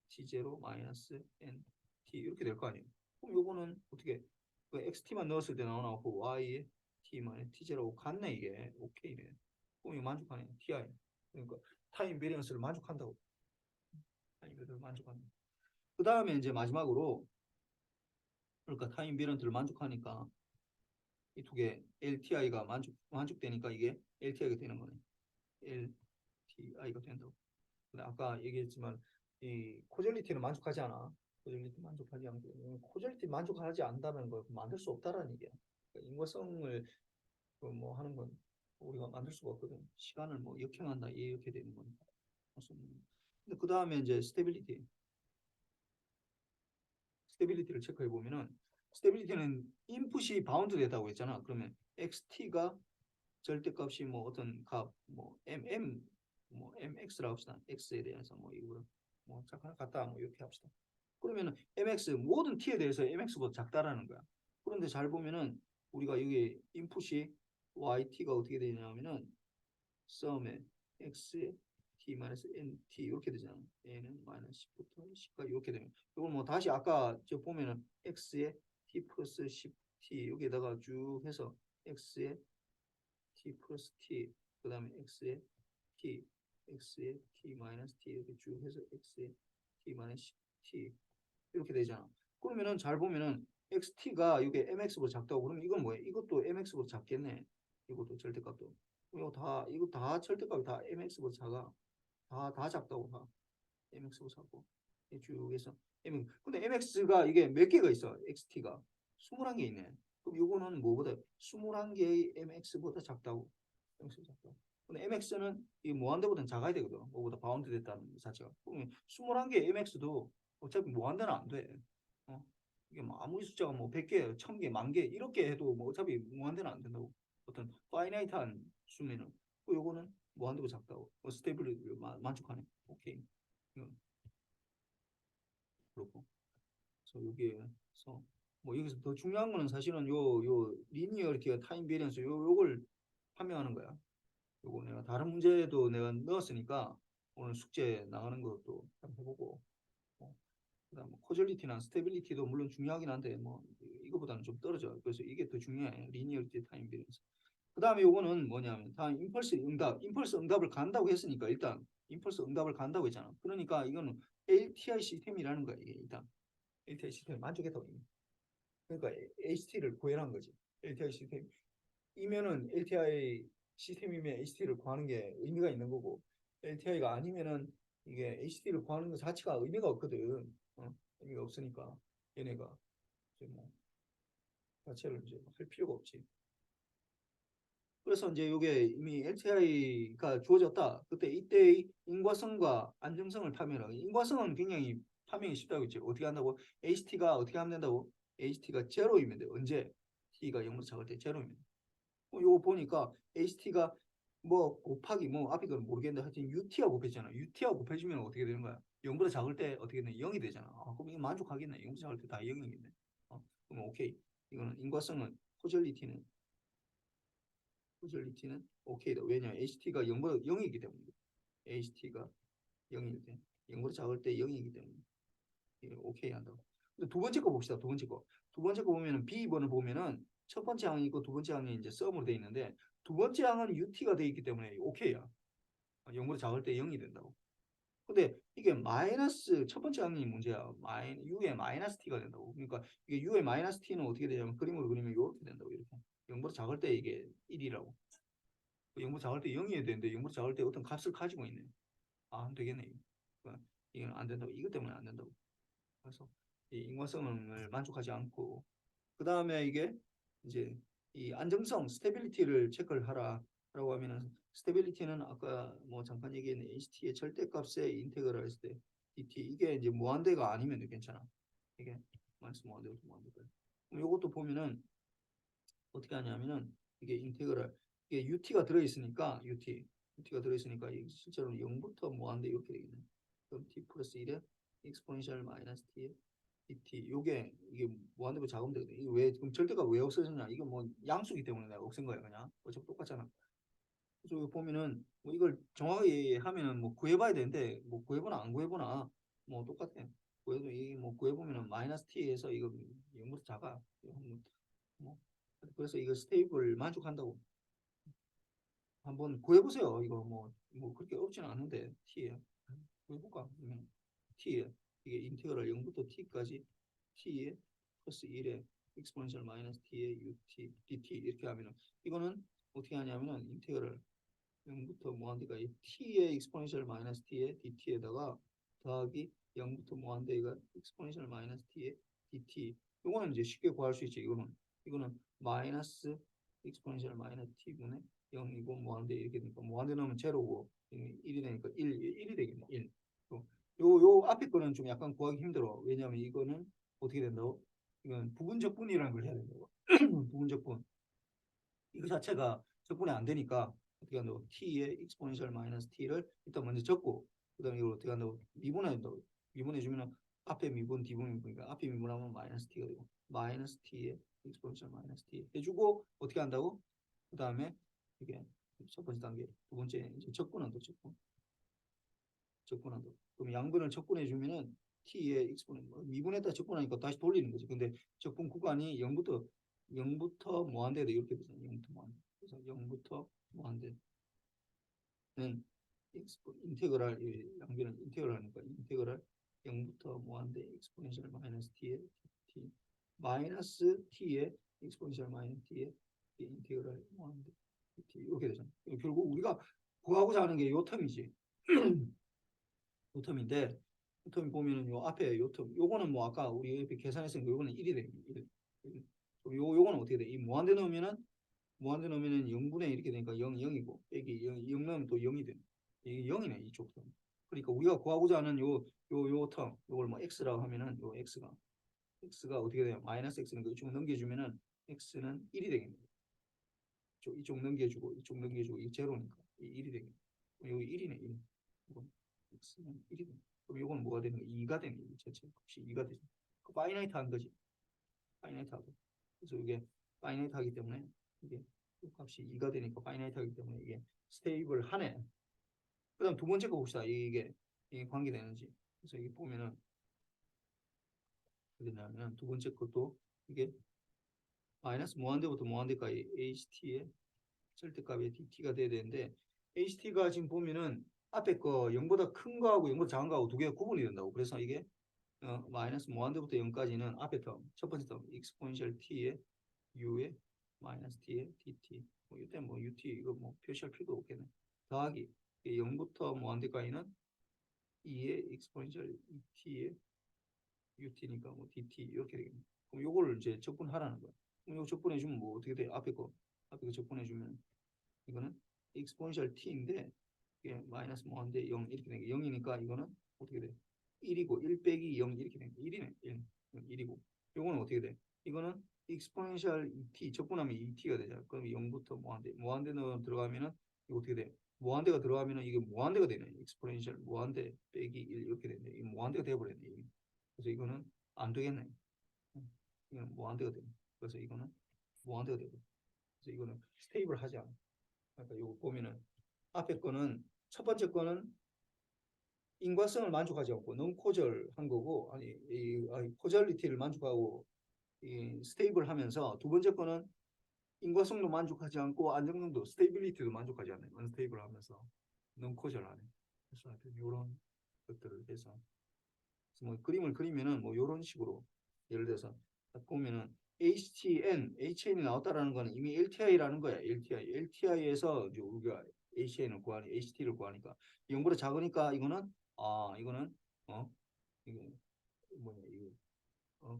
t0 마이너스 n t 이렇게 될 거 아니에요. 그럼 요거는 어떻게 그 xt만 넣었을 때 나오나 그 y에 t 마이너스 t0하고 같네 이게. 오케이네. 그럼 이거 만족하네. ti. 그러니까 타임 베리언스를 만족한다고. 타임 베리언스를 만족한다. 그 다음에 이제 마지막으로 그러니까 타임 베리언스를 만족하니까 이 두 개 LTI가 만족되니까 이게 LTI가 되는 거네. LTI가 된다고. 근데 아까 얘기했지만 이 코젤리티는 만족하지 않아. 코젤리티 만족하지 않고 코젤리티 만족하지 않는다는 걸 만들 수 없다라는 얘기야. 그러니까 인과성을 그뭐 하는 건 우리가 만들 수가 없거든. 시간을 뭐 역행한다 이렇게 되는 거니까. 근데 그 다음에 이제 스테빌리티를 체크해 보면은 스테빌리티는 인풋이 바운드 되다고 했잖아. 그러면 xt가 절대값이 뭐 어떤 값뭐 뭐 mx라고 합시다. x에 대해서 뭐 이거 뭐 잠깐 갖다 뭐 이렇게 합시다. 그러면은 mx 모든 t에 대해서 mx보다 작다라는 거야. 그런데 잘 보면은 우리가 여기 인풋이 yt가 어떻게 되냐면은 썸에 x에 t-nt 이렇게 되잖아. n은 마이너스 10부터 10까지 이렇게 되면 이걸 뭐 다시 아까 저 보면은 x에 t 플러스 10t 여기에다가 쭉 해서 x에 t 플러스 t 그 다음에 x에 t 마이너스 t 이렇게 쭉 해서 x에 t 마이너스 t 이렇게 되잖아. 그러면은 잘 보면은 xt가 이게 mx보다 작다고 그러면 이건 뭐야? 이것도 mx보다 작겠네. 이것도 절대값도. 이거 다 절대값이 다 mx보다 작아. 다 작다고 다 mx보다 작고 쭉 해서 근데 mx가 이게 몇 개가 있어? xt가 21개 있네. 그럼 이거는 뭐보다 21개의 mx보다 작다고. mx보다 작다고. 근데 mx는 이 무한대보다는 작아야 되거든. 뭐보다 바운드 됐다는 자체가. 그러면 21개 mx도 어차피 무한대는 안 돼. 어? 이게 뭐 아무리 숫자가 뭐 100개, 1000개, 10,000개 이렇게 해도 뭐 어차피 무한대는 안 된다고. 어떤 파이나이트한 수면은 요거는 무한대보다 작다고. 스테이블리티를 만족하네. 오케이. 이건 그렇고. 그래서 여기에서 뭐 여기서 더 중요한 거는 사실은 요 리니어리티와 타임 베리언스 요걸 판명하는 거야. 요거 내가 다른 문제도 내가 넣었으니까 오늘 숙제 나가는 것도 한번 해보고 그다음 뭐 코절리티나 스테빌리티도 물론 중요하긴 한데 뭐 이거보다는 좀 떨어져. 그래서 이게 더 중요해. 리니어리티 타임 베리언스. 그다음에 요거는 뭐냐면 다 임펄스 응답을 간다고 했으니까 일단 임펄스 응답을 간다고 했잖아. 그러니까 이거는 LTI 시스템이라는 거야. 이게 일단 LTI 시스템을 만족했다고. 그러니까 HT를 구해란 거지. LTI 시스템이면은 LTI 시스템이면 HT를 구하는 게 의미가 있는 거고 LTI가 아니면은 이게 HT를 구하는 것 자체가 의미가 없거든. 의미가 없으니까 얘네가 이제 뭐 자체를 이제 할 필요가 없지. 그래서 이제 이게 이미 LTI가 주어졌다. 그때 이때의 인과성과 안정성을 파면하고 인과성은 굉장히 파명이 쉽다고 했지. 어떻게 한다고? HT가 어떻게 하면 된다고? HT가 제로이면 돼. 언제? T가 0으로 작을 때 제로이면 돼. 요거 보니까 HT가 뭐 곱하기 뭐 앞에 건 모르겠는데 하여튼 UT하고 곱해지잖아. UT하고 곱해지면 어떻게 되는 거야? 0보다 작을 때 어떻게 되냐? 0이 되잖아. 그럼 이거 만족하겠네. 0보다 작을 때 다 0이겠네. 그럼 오케이. 이거는 인과성은 코젤리티는 오케이다. 왜냐? HT가 0보다 0이기 때문에. HT가 0일 때. 0보다 작을 때 0이기 때문에. 이거 오케이 한다고. 근데 두 번째 거 봅시다. 두 번째 거. 두 번째 거 보면은 B번을 보면은 첫 번째 항이 있고 두 번째 항이 이제 썸으로 돼 있는데 두 번째 항은 UT가 돼 있기 때문에 오케이야. 0보다 작을 때 0이 된다고. 근데 이게 마이너스 첫 번째 항이 문제야. u의 마이너스 t가 된다고. 그러니까 이게 u의 마이너스 t는 어떻게 되냐면 그림으로 그리면 이렇게 된다고. 이렇게 0보다 작을 때 이게 1이라고. 0보다 작을 때 0이어야 되는데 0보다 작을 때 어떤 값을 가지고 있네. 아, 안 되겠네. 그러니까 이건 안 된다고. 이것 때문에 안 된다고. 그래서 이 인과성을 만족하지 않고 그 다음에 이게 이제 이 안정성, 스테빌리티를 체크를 하라라고 하면은 스테빌리티는 아까 뭐 잠깐 얘기했는 HT의 절대값의 인테그랄 했을 때 DT 이게 이제 무한대가 아니면 괜찮아. 이게 마이너스 무한대부터 무한대까지. 그럼 이것도 보면은 어떻게 하냐면은 이게 인테그랄 이게 UT가 들어있으니까 UT가 들어있으니까 실제로는 0부터 무한대 이렇게 되겠네. 그럼 T 플러스 1에 익스포넨셜 마이너스 T에 dt 요게 이게 무한대로 작으면 되거든. 이게 왜 그럼 절대가 왜 없어졌냐? 이거 뭐 양수기 때문에 내가 없앤 거야 그냥. 어차피 똑같잖아. 그래서 여기 보면은 뭐 이걸 정확하게 하면은 뭐 구해봐야 되는데 뭐 구해보나 안 구해보나 뭐 똑같아. 구해도 이뭐 구해보면은 마이너스 t에서 이거 0보다 작아. 뭐 그래서 이거 스테이블 만족한다고 한번 구해보세요. 이거 뭐 그렇게 어렵지는 않은데 t에 구해볼까? 그러면 t에 이게 인테그랄 0부터 t까지 t에 플러스 1에 exponential 마이너스 t에 ut dt 이렇게 하면은 이거는 어떻게 하냐면은 인테그랄 0부터 무한대까지 t의 exponential 마이너스 t에 dt에다가 더하기 0부터 무한대가 exponential 마이너스 t에 dt 이거는 이제 쉽게 구할 수 있지. 이거는 마이너스 exponential 마이너스 t분의 0이고 무한대 이렇게 되니까 무한대 넣으면 제로고 1이 되니까 1이 되겠네. 1. 요 앞에 거는 좀 약간 구하기 힘들어. 왜냐하면 이거는 어떻게 된다고? 이건 부분적분이라는 걸 해야 된다고. 부분적분. 이거 자체가 적분이 안 되니까 어떻게 한다고? t의 exponential 마이너스 t를 일단 먼저 적고 그다음에 이걸 어떻게 한다고? 미분한다고. 미분해주면 앞에 미분, 뒤분 미분이니까 앞에 미분하면 마이너스 t가 되고 마이너스 t의 exponential 마이너스 t 해주고 어떻게 한다고? 그다음에 이게 첫 번째 단계, 두 번째 이제 적분한다, 적분한다. 그럼 양분을 적분해 주면은 t의 exponent 미분에다 적분하니까 다시 돌리는 거지. 근데 적분 구간이 0부터 무한대로 이렇게 되잖아. 0부터 무한대. 그래서 0부터 무한대는 인테그랄 양변은 인테그랄이니까 인테그랄 0부터 무한대 exponential 마이너스 t의 t 마이너스 t의 exponential 마이너스 t의 인테그랄 무한대 t 이렇게 되잖아. 결국 우리가 구하고자 하는 게 요 텀이지. 요 텀인데 요 텀이 보면은 요 앞에 요 텀 요거는 뭐 아까 우리 옆에 계산했으니까 요거는 1이 돼. 1. 요거는 어떻게 돼? 이 무한대 넣으면은 0분의 이렇게 되니까 0, 0이고 빼기 0 넣으면 또 0이 돼. 이게 0이네 이쪽 텀. 그러니까 우리가 구하고자 하는 요 텀 요걸 뭐 x라고 하면은 요 x가 어떻게 돼요? 마이너스 x니까 이쪽 넘겨주면은 x는 1이 되겠네. 이쪽 넘겨주고 이 제로니까 이 1이 되겠네. 여기 1이네 1. 이건 x는 1이 되네. 그럼 이건 뭐가 되는 거야? 2가 되는 거야. 전체 값이 2가 되죠. 그 파이나이트 한 거지. 파이나이트 하고. 그래서 이게 파이나이트 하기 때문에 이게 값이 2가 되니까 파이나이트 하기 때문에 이게 스테이블 하네. 그 다음 두 번째 거 봅시다. 이게 관계되는지. 그래서 이게 보면은 어떻게 되냐면 두 번째 것도 이게 마이너스 무한대부터 무한대까지 HT의 절대값의 DT가 돼야 되는데 HT가 지금 보면은 앞에 거 0보다 큰 거하고 0보다 작은 거하고 두 개가 구분이 된다고. 그래서 이게 마이너스 무한대부터 0까지는 앞에 텀, 첫 번째 텀, exponential t의 u의 마이너스 t의 dt. 뭐 이때 뭐 ut 이거 뭐 표시할 필요도 없겠네. 더하기 0부터 무한대까지는 2의 exponential t의 ut니까 뭐 dt 이렇게 되겠네. 그럼 요거를 이제 적분하라는 거야. 그럼 요거 적분해 주면 뭐 어떻게 돼? 앞에 거 적분해 주면 이거는 exponential t인데 이게 마이너스 무한대 0 이렇게 되는 게 0이니까 이거는 어떻게 돼? 1이고 1 빼기 0 이렇게 되는 게 1이네. 1이고 요거는 어떻게 돼? 이거는 exponential 2t 적분하면 2t가 되잖아. 그럼 0부터 무한대는 들어가면은 이거 어떻게 돼? 무한대가 들어가면은 이게 무한대가 되네. exponential 무한대 빼기 1 이렇게 되네. 이 무한대가 돼버렸네. 그래서 이거는 안 되겠네. 이거는 무한대가 돼. 그래서 이거는 무한대가 되고. 그래서 이거는 스테이블 하지 않아. 그러니까 이거 보면은 앞에 거는 첫 번째 거는 인과성을 만족하지 않고 너무 코절한 거고 아니 코절리티를 만족하고 스테이블하면서 두 번째 거는 인과성도 만족하지 않고 안정성도 스테이빌리티도 만족하지 않아요. 언스테이블하면서 너무 코절하네. 그래서 하여튼 이런 것들을 해서 뭐 그림을 그리면은 뭐 이런 식으로 예를 들어서 딱 보면은 HN이 나왔다라는 거는 이미 LTI라는 거야. LTI에서 이제 우리가 HN을 구하니 HT를 구하니까 0보다 작으니까 이거는 어 이거 뭐냐 이거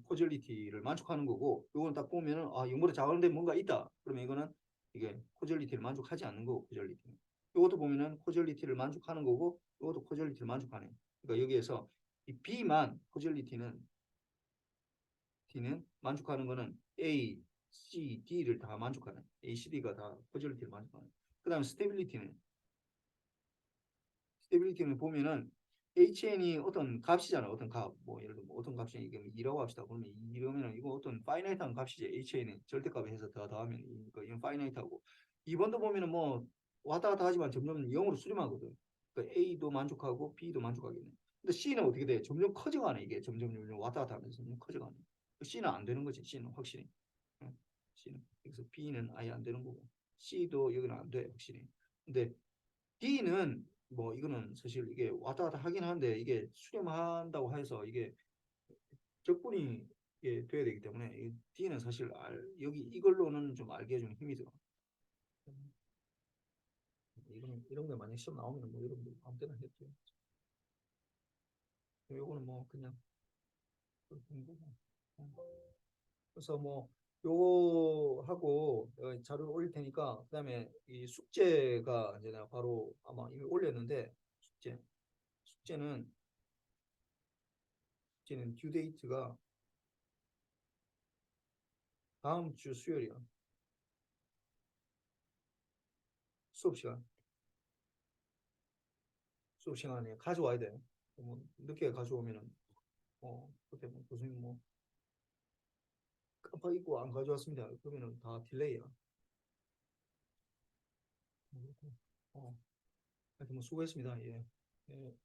코젤리티를 만족하는 거고 이거는 딱 보면은 0보다 작은데 뭔가 있다. 그러면 이거는 이게 코젤리티를 만족하지 않는 거고 코젤리티는 이것도 보면은 코젤리티를 만족하는 거고 이것도 코젤리티를 만족하네. 그러니까 여기에서 이 B만 코젤리티는 D는 만족하는 거는 A, C, D를 다 만족하는 A, C, D가 다 코젤리티를 만족하는. 그다음 스테빌리티는 보면은 HN이 어떤 값이잖아. 어떤 값. 뭐 예를 들어 뭐 어떤 값이 이게 2라고 합시다. 그러면 이러면은 이거 어떤 파이나이트한 값이지. HN이 절대값에 해서 더하면 이건 파이나이트하고 2번도 보면은 뭐 왔다 갔다 하지만 점점 0으로 수렴하거든. 그러니까 A도 만족하고 B도 만족하겠네. 근데 C는 어떻게 돼? 점점 커져가네. 이게 점점 왔다 갔다 하면서 점점 커져가네. C는 안 되는 거지. C는 확실히. 응? C는. 그래서 B는 아예 안 되는 거고 C도 여기는 안 돼. 확실히. 근데 D는 뭐 이거는 사실 이게 왔다 갔다 하긴 하는데 이게 수렴한다고 해서 이게 적분이 이게 돼야 되기 때문에 이 D는 사실 여기 이걸로는 좀 알기가 좀 힘이 들어. 이거는 이런 게 만약 시험 나오면 뭐 여러분들 아무 때나 했죠. 요거는 뭐 그냥 그런 거고. 그래서 뭐 요거 하고 자료를 올릴 테니까 그다음에 이 숙제가 이제 내가 바로 아마 이미 올렸는데 숙제는 숙제는 듀 데이트가 다음 주 수요일이야. 수업 시간. 수업 시간에 가져와야 돼. 뭐 늦게 가져오면은 그때 뭐 교수님 뭐 깜빡 잊고 안 가져왔습니다. 그러면은 다 딜레이야. 어, 하여튼 뭐 수고했습니다. 예. 예.